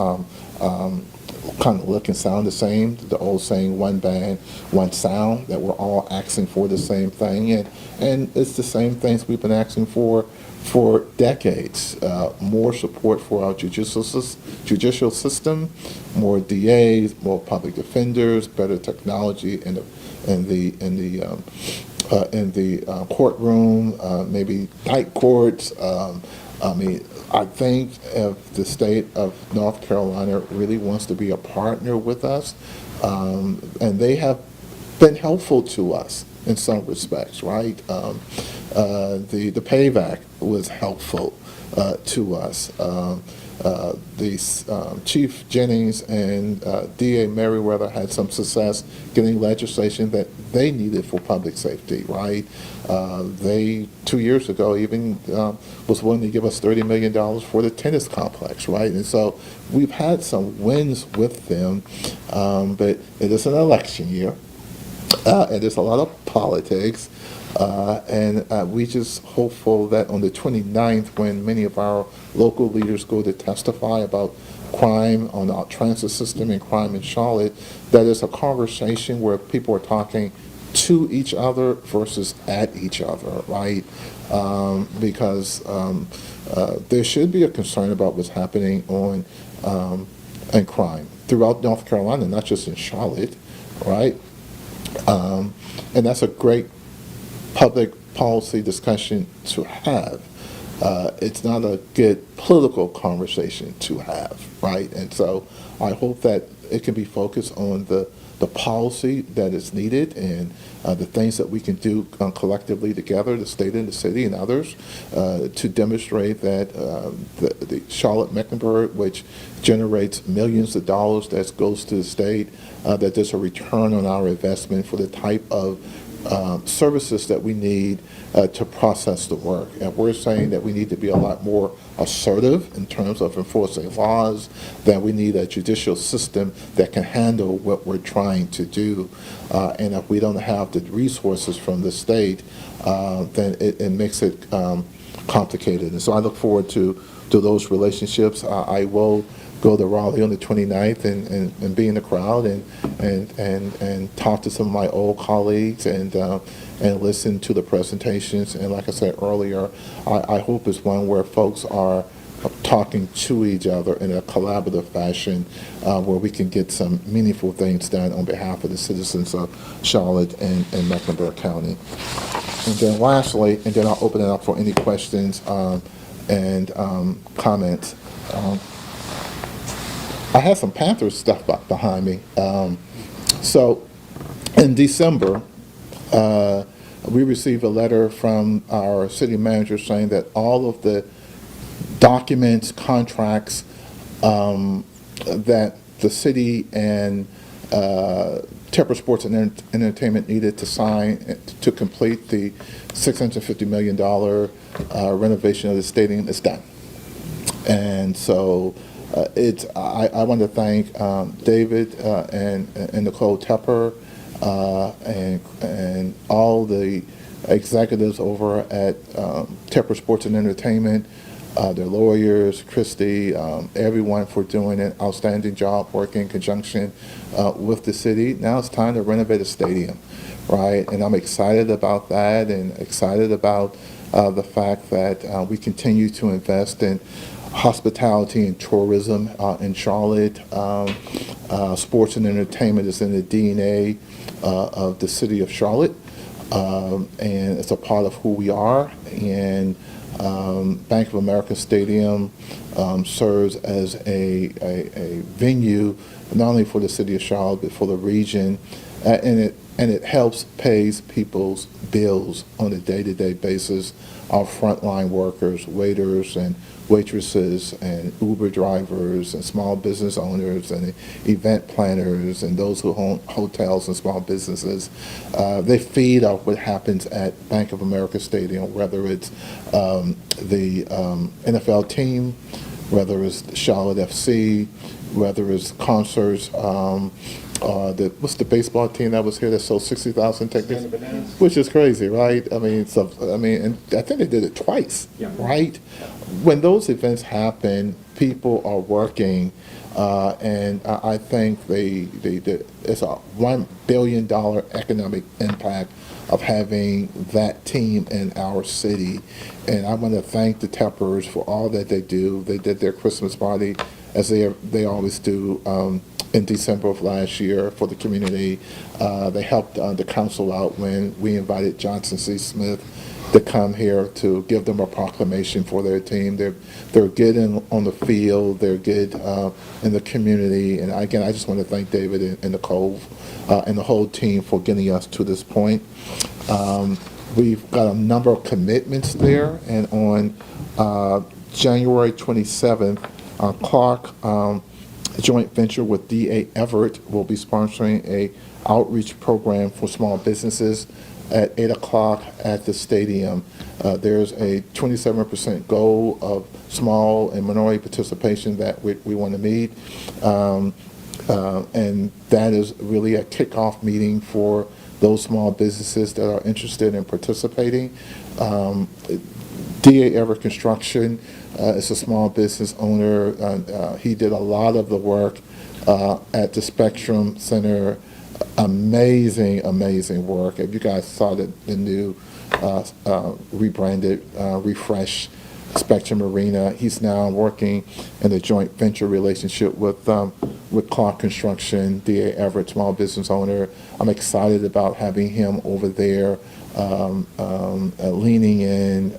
kind of look and sound the same. The old saying, one band, one sound, that we're all asking for the same thing. And it's the same things we've been asking for decades. More support for our judicial system, more DAs, more public defenders, better technology in the courtroom, maybe tight courts. I think if the state of North Carolina really wants to be a partner with us, and they have been helpful to us in some respects, right? The payback was helpful to us. Chief Jennings and DA Merriweather had some success getting legislation that they needed for public safety, right? They, 2 years ago, even was willing to give us $30 million for the tennis complex, right? And so we've had some wins with them, but it is an election year, and there's a lot of politics. And we just hopeful that on the 29th, when many of our local leaders go to testify about crime on our transit system and crime in Charlotte, that is a conversation where people are talking to each other versus at each other, right? Because there should be a concern about what's happening in crime throughout North Carolina, not just in Charlotte, right? And that's a great public policy discussion to have. It's not a good political conversation to have, right? And so I hope that it can be focused on the policy that is needed and the things that we can do collectively together, the state and the city and others, to demonstrate that the Charlotte-Mecklenburg, which generates millions of dollars that goes to the state, that there's a return on our investment for the type of services that we need to process the work. And we're saying that we need to be a lot more assertive in terms of enforcing laws, that we need a judicial system that can handle what we're trying to do. And if we don't have the resources from the state, then it makes it complicated. And so I look forward to those relationships. I will go to Raleigh on the 29th and be in the crowd and talk to some of my old colleagues and listen to the presentations. And like I said earlier, I hope it's one where folks are talking to each other in a collaborative fashion where we can get some meaningful things done on behalf of the citizens of Charlotte and Mecklenburg County. And then lastly, and then I'll open it up for any questions and comments. I have some Panthers stuff behind me. So in December, we received a letter from our city manager saying that all of the documents, contracts that the city and Tepper Sports and Entertainment needed to sign to complete the $650 million renovation of the stadium is done. And so I want to thank David and Nicole Tepper and all the executives over at Tepper Sports and Entertainment, their lawyers, Christy, everyone for doing an outstanding job working in conjunction with the city. Now it's time to renovate a stadium, right? And I'm excited about that and excited about the fact that we continue to invest in hospitality and tourism in Charlotte. Sports and entertainment is in the DNA of the city of Charlotte, and it's a part of who we are. And Bank of America Stadium serves as a venue not only for the city of Charlotte but for the region, and it helps pays people's bills on a day-to-day basis. Our frontline workers, waiters and waitresses and Uber drivers and small business owners and event planners and those who own hotels and small businesses, they feed off what happens at Bank of America Stadium, whether it's the NFL team, whether it's Charlotte FC, whether it's concerts. What's the baseball team that was here that sold 60,000 tickets? Which is crazy, right? I mean, and I think they did it twice, right? When those events happen, people are working, and I think it's a $1 billion economic impact of having that team in our city. And I want to thank the Teppers for all that they do. They did their Christmas party, as they always do, in December of last year for the community. They helped the council out when we invited Johnson C. Smith to come here to give them a proclamation for their team. They're good on the field. They're good in the community. And again, I just want to thank David and Nicole and the whole team for getting us to this point. We've got a number of commitments there, and on January 27th, Clark joint venture with D.A. Everett will be sponsoring a outreach program for small businesses at 8 o'clock at the stadium. There's a 27% goal of small and minority participation that we want to meet. And that is really a kickoff meeting for those small businesses that are interested in participating. D.A. Everett Construction is a small business owner. He did a lot of the work at the Spectrum Center. Amazing work. If you guys saw the new rebranded, refreshed Spectrum Arena, he's now working in a joint venture relationship with Clark Construction, D.A. Everett, small business owner. I'm excited about having him over there, leaning in,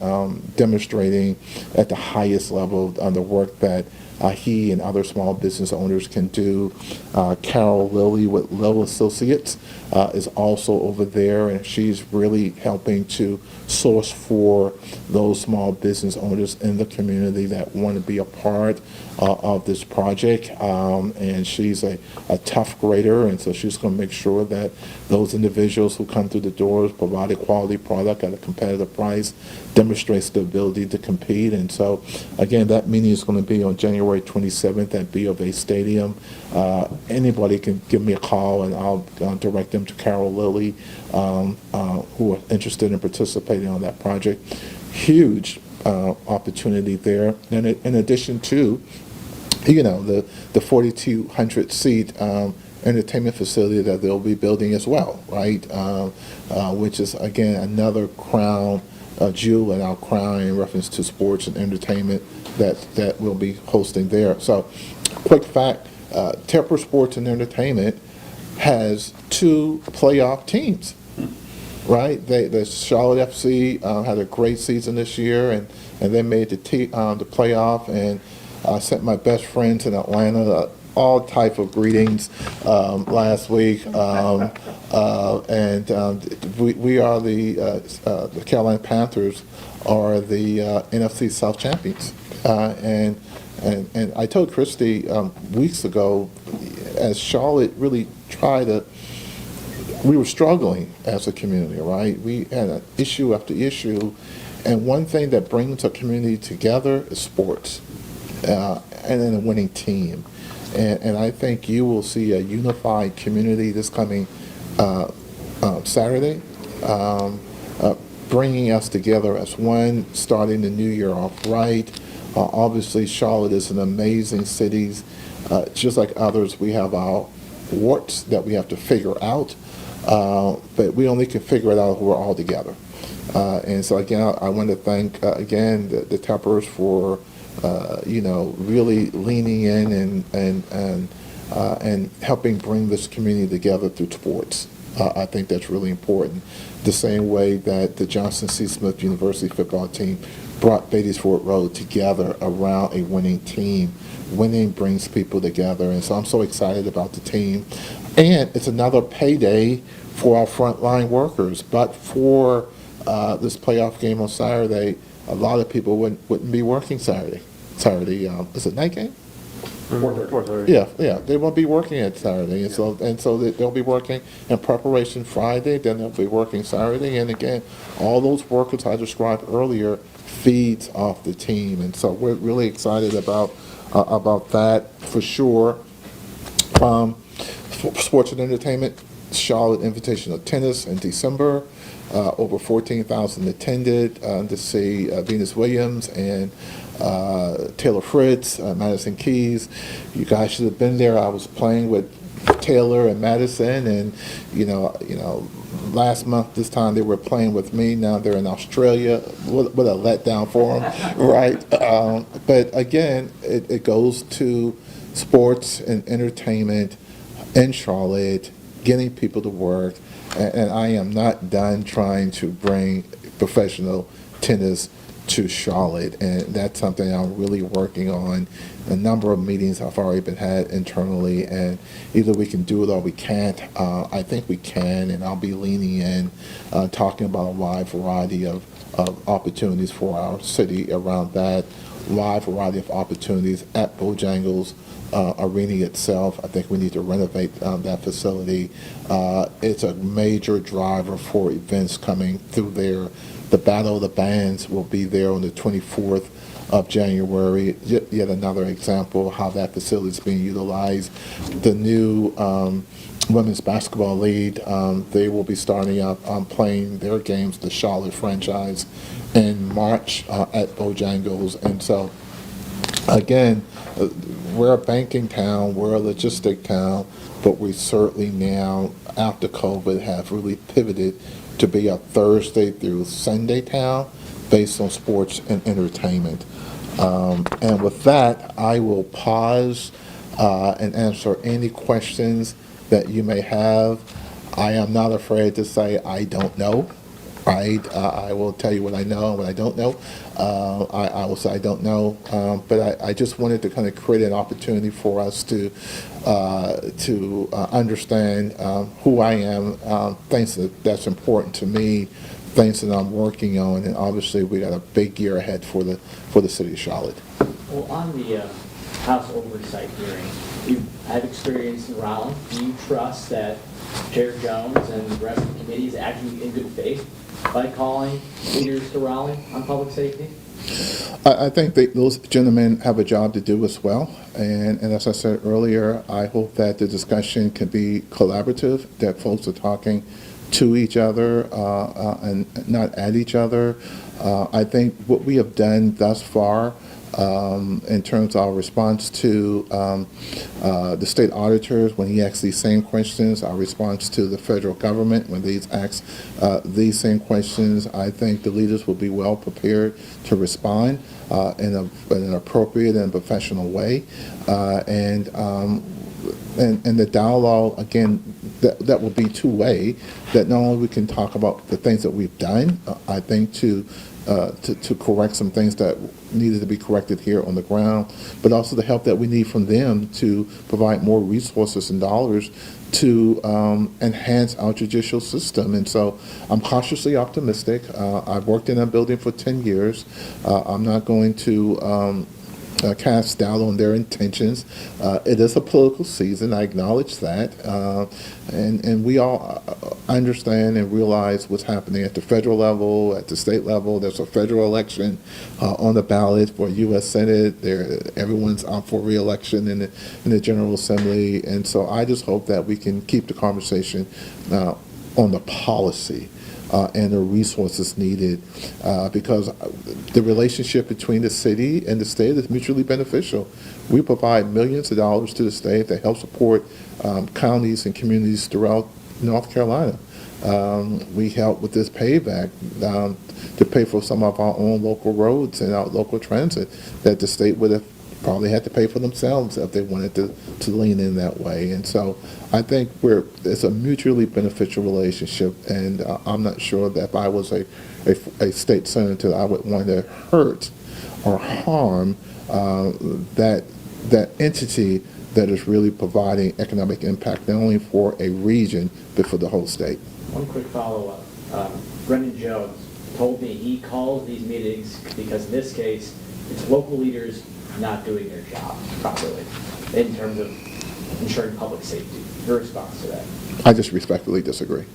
demonstrating at the highest level on the work that he and other small business owners can do. Carol Lilly with Lil Associates is also over there, and she's really helping to source for those small business owners in the community that want to be a part of this project. And she's a tough grader, and so she's going to make sure that those individuals who come through the doors provide a quality product at a competitive price, demonstrates the ability to compete. And so, again, that meeting is going to be on January 27th at B of A Stadium. Anybody can give me a call, and I'll direct them to Carol Lilly, who are interested in participating on that project. Huge opportunity there. And in addition to, the 4,200 seat entertainment facility that they'll be building as well, right? Which is, again, another crown jewel in our crown in reference to sports and entertainment that we'll be hosting there. So, quick fact, Tepper Sports and Entertainment has 2 playoff teams, right? The Charlotte FC had a great season this year, and they made the playoff, and I sent my best friends in Atlanta all type of greetings last week, and we are the Carolina Panthers are the NFC South champions, and I told Christy weeks ago, as Charlotte really we were struggling as a community, right? We had issue after issue, and one thing that brings a community together is sports, and then a winning team. And I think you will see a unified community this coming Saturday, bringing us together as one, starting the new year off right. Obviously, Charlotte is an amazing city. Just like others, we have our warts that we have to figure out, but we only can figure it out if we're all together. And so, again, I want to thank, again, the Teppers for really leaning in and helping bring this community together through sports. I think that's really important. The same way that the Johnson C. Smith University football team brought Beatties Ford Road together around a winning team. Winning brings people together, and so I'm so excited about the team. And it's another payday for our frontline workers. But for this playoff game on Saturday, a lot of people wouldn't be working Saturday. Is it night game? 4:30. Yeah, they won't be working at Saturday, and so they'll be working in preparation Friday. Then they'll be working Saturday, and again, all those workers I described earlier feeds off the team, and so we're really excited about that for sure. Sports and entertainment, Charlotte Invitational Tennis in December. Over 14,000 attended to see Venus Williams and Taylor Fritz, Madison Keys. You guys should have been there. I was playing with Taylor and Madison, and last month this time they were playing with me. Now they're in Australia. What a letdown for them, right? But again, it goes to sports and entertainment in Charlotte, getting people to work. And I am not done trying to bring professional tennis to Charlotte, and that's something I'm really working on. A number of meetings have already been had internally, and either we can do it or we can't. I think we can, and I'll be leaning in, talking about a wide variety of opportunities for our city around that, wide variety of opportunities at Bojangles Arena itself. I think we need to renovate that facility. It's a major driver for events coming through there. The Battle of the Bands will be there on the 24th of January. Yet another example of how that facility is being utilized. The new Women's Basketball League, they will be starting up playing their games, the Charlotte franchise, in March at Bojangles. And so, again, we're a banking town, we're a logistic town, but we certainly now, after COVID, have really pivoted to be a Thursday through Sunday town based on sports and entertainment. And with that, I will pause and answer any questions that you may have. I am not afraid to say I don't know. Right, I will tell you what I know and what I don't know. I will say I don't know, but I just wanted to kind of create an opportunity for us to understand who I am, things that's important to me, things that I'm working on, and obviously we got a big year ahead for the city of Charlotte. Well, on the House Oversight hearing, you have experience in Raleigh. Do you trust that Chair Jones and the rest of the committee is acting in good faith by calling leaders to Raleigh on public safety? I think those gentlemen have a job to do as well. And as I said earlier, I hope that the discussion can be collaborative, that folks are talking to each other and not at each other. I think what we have done thus far in terms of our response to the state auditors when he asks these same questions, our response to the federal government when they ask these same questions, I think the leaders will be well prepared to respond in an appropriate and professional way. And the dialogue, again, that will be two-way, that not only we can talk about the things that we've done, I think to correct some things that needed to be corrected here on the ground, but also the help that we need from them to provide more resources and dollars to enhance our judicial system. And so I'm cautiously optimistic. I've worked in a building for 10 years. I'm not going to cast doubt on their intentions. It is a political season, I acknowledge that, and we all understand and realize what's happening at the federal level, at the state level. There's a federal election on the ballot for U.S. Senate. Everyone's out for re-election in the General Assembly, and so I just hope that we can keep the conversation on the policy and the resources needed, because the relationship between the city and the state is mutually beneficial. We provide millions of dollars to the state that help support counties and communities throughout North Carolina. We help with this payback to pay for some of our own local roads and our local transit that the state would have probably had to pay for themselves if they wanted to lean in that way. And so I think it's a mutually beneficial relationship, and I'm not sure that if I was a state senator, I would want to hurt or harm that entity that is really providing economic impact not only for a region but for the whole state. One quick follow-up. Brendan Jones told me he calls these meetings because in this case it's local leaders not doing their job properly in terms of ensuring public safety. Your response to that? I just respectfully disagree.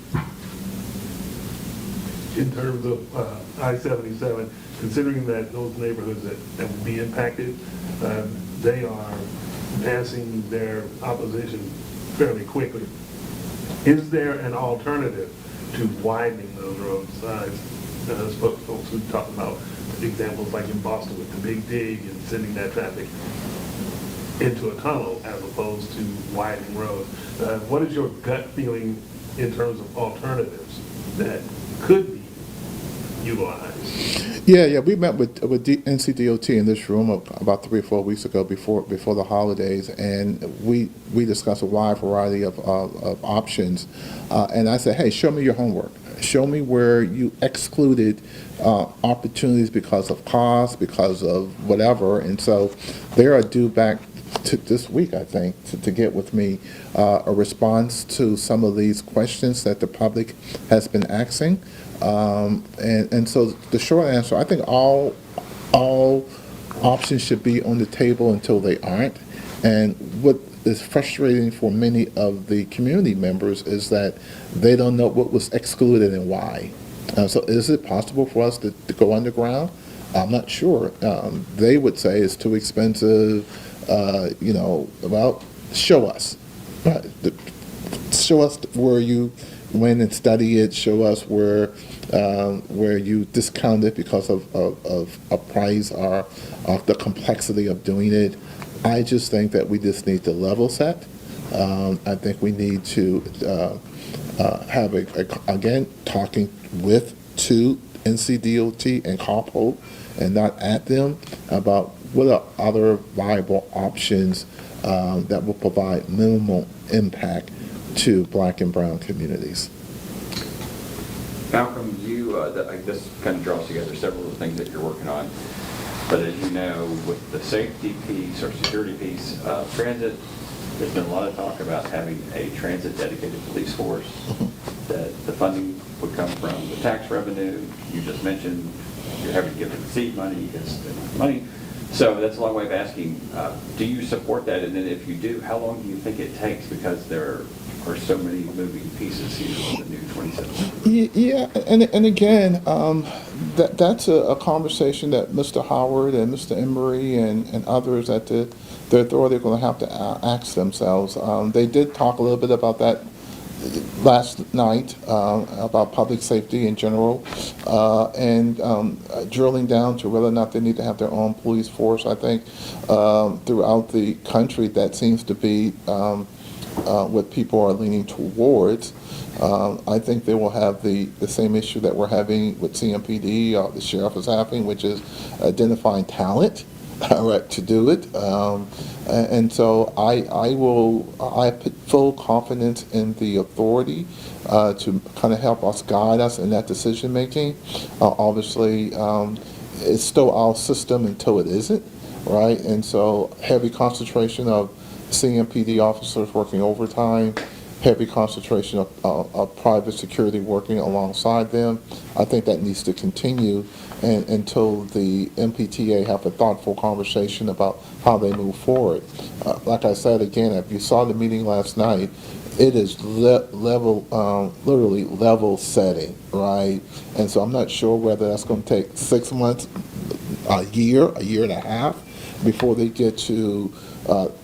In terms of I-77, considering that those neighborhoods that will be impacted, they are passing their opposition fairly quickly. Is there an alternative to widening those roads? I spoke to folks who talk about examples like in Boston with the Big Dig and sending that traffic into a tunnel as opposed to widening roads. What is your gut feeling in terms of alternatives that could be utilized? Yeah, we met with NCDOT in this room about 3 or 4 weeks ago before the holidays, and we discussed a wide variety of options. And I said, hey, show me your homework. Show me where you excluded opportunities because of cost, because of whatever. And so they are due back to this week, I think, to get with me a response to some of these questions that the public has been asking. And so the short answer, I think all options should be on the table until they aren't. And what is frustrating for many of the community members is that they don't know what was excluded and why. So is it possible for us to go underground? I'm not sure. They would say it's too expensive. Well, show us. Show us where you went and study it. Show us where you discount it because of a price or of the complexity of doing it. I just think that we just need to level set. I think we need to have again talking to NCDOT and COPO and not at them about what are other viable options that will provide minimal impact to Black and brown communities. Malcolm, this kind of draws together several of the things that you're working on. But as you know, with the safety piece or security piece of transit, there's been a lot of talk about having a transit-dedicated police force, that the funding would come from the tax revenue. You just mentioned you're having to give them seed money, you get money. So that's a long way of asking, do you support that? And then if you do, how long do you think it takes? Because there are so many moving pieces here on the new 27. Yeah, and again, that's a conversation that Mr. Howard and Mr. Emery and others at the authority are going to have to ask themselves. They did talk a little bit about that last night about public safety in general, and drilling down to whether or not they need to have their own police force. I think throughout the country that seems to be what people are leaning towards. I think they will have the same issue that we're having with CMPD, or the sheriff is having, which is identifying talent to do it. And so I put full confidence in the authority to kind of help us, guide us in that decision making. Obviously, it's still our system until it isn't, right? And so heavy concentration of CMPD officers working overtime, heavy concentration of private security working alongside them. I think that needs to continue until the MPTA have a thoughtful conversation about how they move forward. Like I said again, if you saw the meeting last night, it is literally level setting, right? And so I'm not sure whether that's going to take 6 months, a year and a half before they get to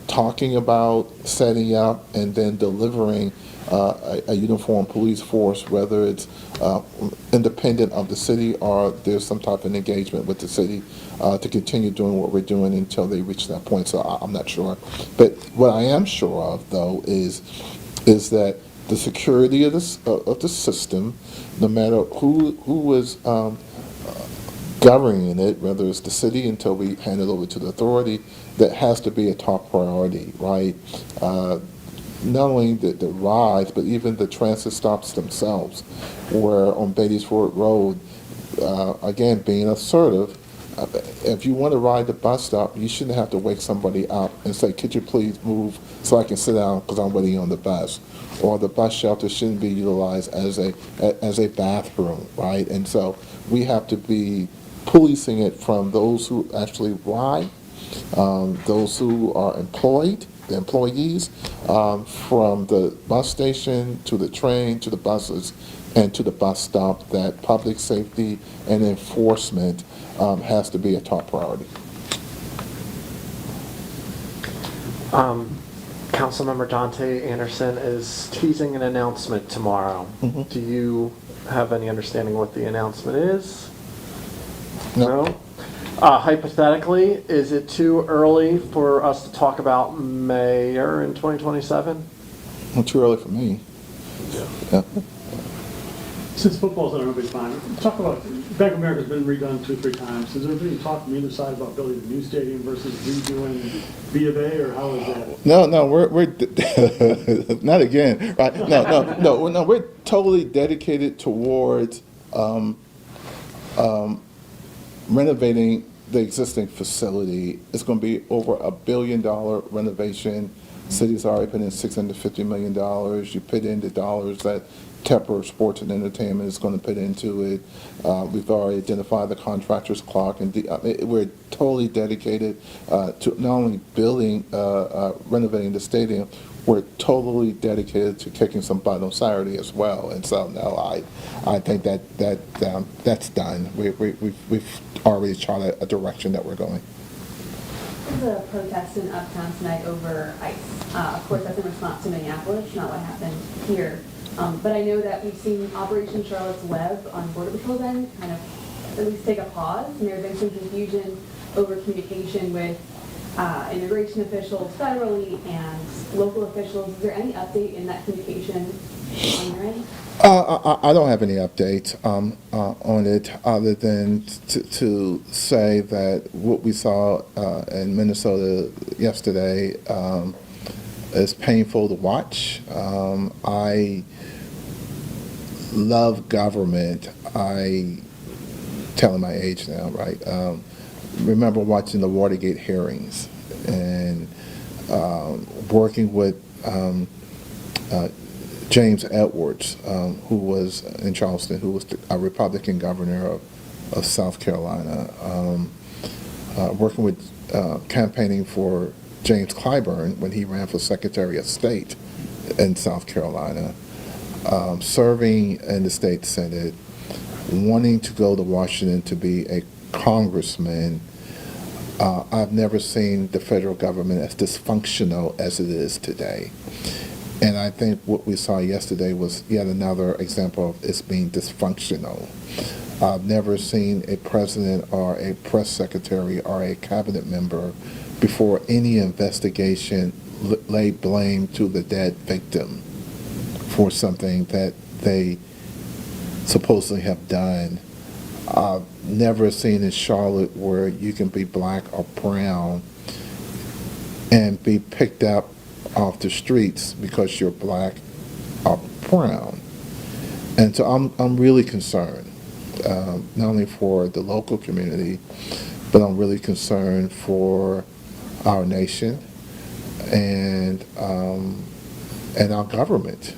talking about setting up and then delivering a uniform police force, whether it's independent of the city or there's some type of engagement with the city to continue doing what we're doing until they reach that point. So I'm not sure. But what I am sure of, though, is that the security of the system, no matter who is governing it, whether it's the city until we hand it over to the authority, that has to be a top priority, right? Not only the rides, but even the transit stops themselves, where on Beatty'sford Road, again, being assertive, if you want to ride the bus stop, you shouldn't have to wake somebody up and say, could you please move so I can sit down because I'm waiting on the bus. Or the bus shelter shouldn't be utilized as a bathroom, right? And so we have to be policing it from those who actually ride, those who are employed, the employees, from the bus station to the train to the buses and to the bus stop, that public safety and enforcement has to be a top priority. Councilmember Dante Anderson is teasing an announcement tomorrow. Mm-hmm. Do you have any understanding what the announcement is? No. Hypothetically, is it too early for us to talk about mayor in 2027? Not too early for me. Yeah. Since football's on everybody's mind, talk about, Bank of America's been redone 2 or 3 times. Has there been any talk from either side about building a new stadium versus redoing B of A, or how is that? No, we're not again, right? No, we're totally dedicated towards renovating the existing facility. It's going to be over $1 billion renovation. City's already put in $650 million. You put in the dollars that Tepper Sports and Entertainment is going to put into it. We've already identified the contractor's clock, and we're totally dedicated to not only building, renovating the stadium, we're totally dedicated to kicking some butt on Saturday as well. And so, no, I think that's done. We've already charted a direction that we're going. There's a protest in Uptown tonight over ICE. Of course, that's in response to Minneapolis, not what happened here. But I know that we've seen Operation Charlotte's Web on Border Patrol's end kind of at least take a pause, and there's been some confusion over communication with immigration officials federally and local officials. Is there any update in that communication on your end? I don't have any updates on it other than to say that what we saw in Minnesota yesterday is painful to watch. I love government. Telling my age now, right? Remember watching the Watergate hearings and working with James Edwards, who was in Charleston, who was a Republican governor of South Carolina, working with campaigning for James Clyburn when he ran for Secretary of State in South Carolina, serving in the state Senate, wanting to go to Washington to be a congressman. I've never seen the federal government as dysfunctional as it is today. And I think what we saw yesterday was yet another example of it's being dysfunctional. I've never seen a president or a press secretary or a cabinet member before any investigation lay blame to the dead victim for something that they supposedly have done. I've never seen in Charlotte where you can be black or brown and be picked up off the streets because you're black or brown. And so I'm really concerned, not only for the local community, but I'm really concerned for our nation and our government.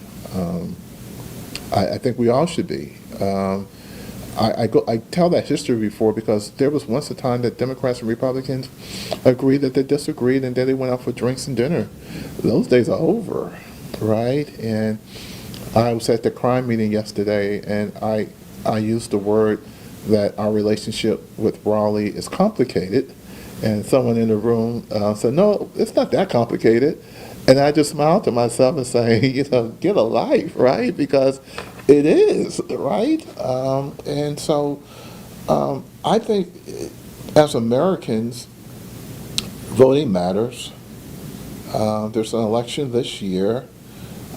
I think we all should be. I tell that history before because there was once a time that Democrats and Republicans agreed that they disagreed, and then they went out for drinks and dinner. Those days are over, right? And I was at the crime meeting yesterday, and I used the word that our relationship with Raleigh is complicated, and someone in the room said, "No, it's not that complicated." And I just smiled to myself and say, get a life, right? Because it is, right? And so I think as Americans, voting matters. There's an election this year.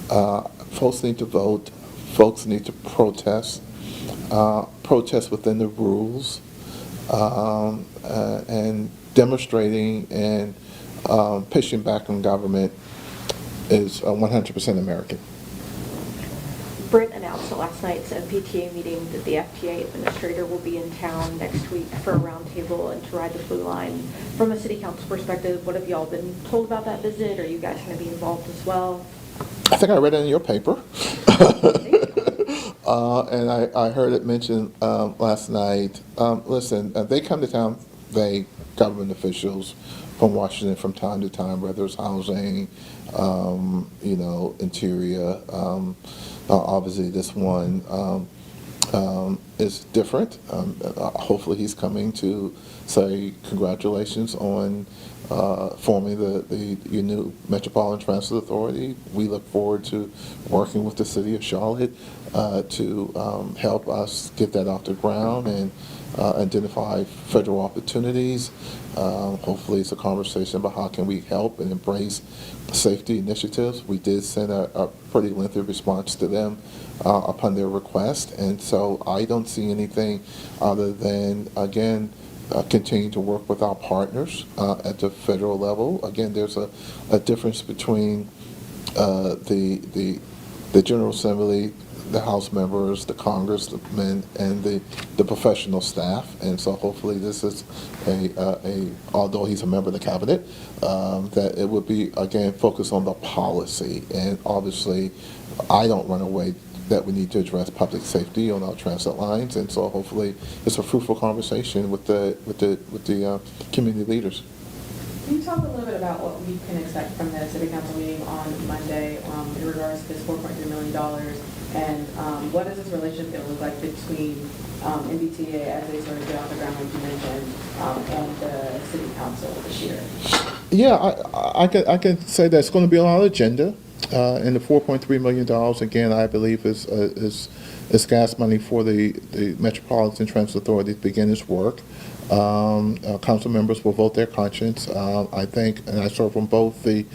Folks need to vote. Folks need to protest. Protest within the rules. And demonstrating and pushing back on government is 100% American. Brent announced at last night's MPTA meeting that the FTA administrator will be in town next week for a roundtable and to ride the blue line. From a city council perspective, what have y'all been told about that visit? Are you guys going to be involved as well? I think I read it in your paper. And I heard it mentioned last night. Listen, they come to town, government officials from Washington from time to time, whether it's housing, interior. Obviously, this one is different. Hopefully, he's coming to say congratulations on forming your new Metropolitan Transit Authority. We look forward to working with the city of Charlotte to help us get that off the ground and identify federal opportunities. Hopefully it's a conversation about how can we help and embrace safety initiatives. We did send a pretty lengthy response to them upon their request, and so I don't see anything other than, again, continue to work with our partners at the federal level. Again, there's a difference between the General Assembly, the House members, the congressmen, and the professional staff. And so hopefully this is although he's a member of the cabinet, that it would be, again, focused on the policy. And obviously, I don't run away that we need to address public safety on our transit lines. And so hopefully it's a fruitful conversation with the community leaders. Can you talk a little bit about what we can expect from the City Council meeting on Monday in regards to this $4.3 million? And what is this relationship going to look like between MBTA as they sort of get off the ground, like you mentioned, and the City Council this year? Yeah, I can say that it's going to be on our agenda. And the $4.3 million, again, I believe is gas money for the Metropolitan Transit Authority to begin its work. Council members will vote their conscience. I think, and I serve on both the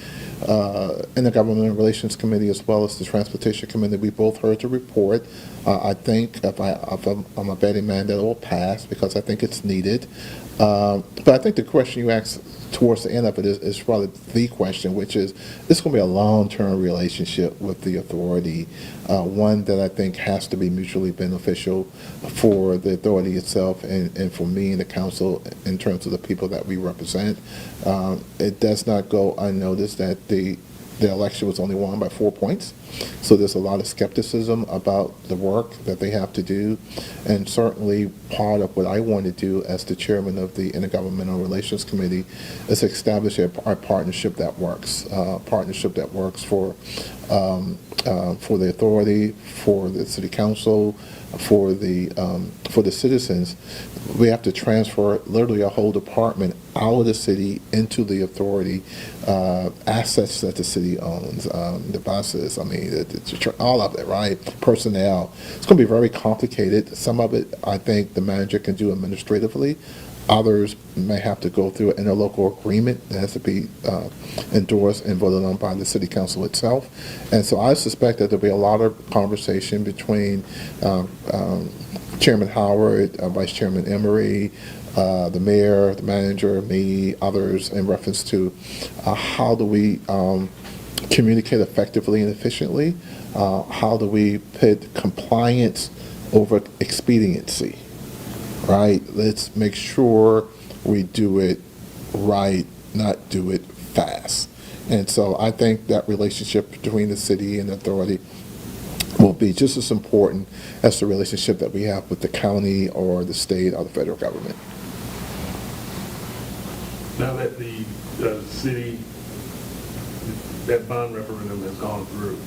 Intergovernmental Relations Committee as well as the Transportation Committee. We both heard the report. I think if I'm a betting man, that it will pass because I think it's needed. But I think the question you asked towards the end of it is probably the question, which is, it's going to be a long-term relationship with the authority, one that I think has to be mutually beneficial for the authority itself and for me and the council in terms of the people that we represent. It does not go unnoticed that the election was only won by 4 points. So there's a lot of skepticism about the work that they have to do. And certainly part of what I want to do as the chairman of the Intergovernmental Relations Committee is establish a partnership that works. For the authority, for the city council, for the citizens, we have to transfer literally a whole department out of the city into the authority, assets that the city owns, the buses, I mean, all of it, right? Personnel. It's going to be very complicated. Some of it, I think, the manager can do administratively. Others may have to go through an interlocal agreement that has to be endorsed and voted on by the city council itself. And so I suspect that there'll be a lot of conversation between Chairman Howard, Vice Chairman Emery, the mayor, the manager, me, others, in reference to how do we communicate effectively and efficiently? How do we put compliance over expediency? Right? Let's make sure we do it right, not do it fast. And so I think that relationship between the city and the authority will be just as important as the relationship that we have with the county or the state or the federal government. Now that the city, that bond referendum has gone through,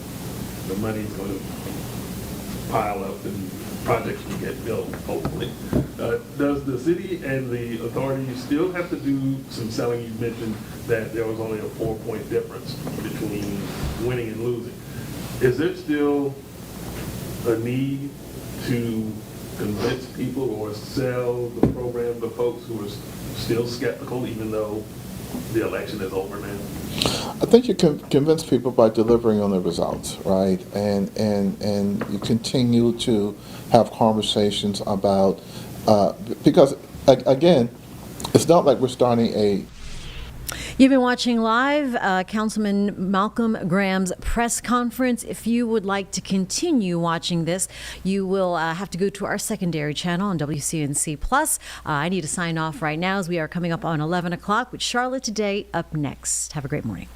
the money's going to pile up and projects will get built, hopefully. Does the city and the authority still have to do some selling? You mentioned that there was only a 4-point difference between winning and losing. Is there still a need to convince people or sell the program to folks who are still skeptical, even though the election is over now? I think you can convince people by delivering on the results, right? And you continue to have conversations about, because again, it's not like we're starting a... You've been watching live Councilman Malcolm Graham's press conference. If you would like to continue watching this, you will have to go to our secondary channel on WCNC Plus. I need to sign off right now as we are coming up on 11 o'clock with Charlotte Today up next. Have a great morning.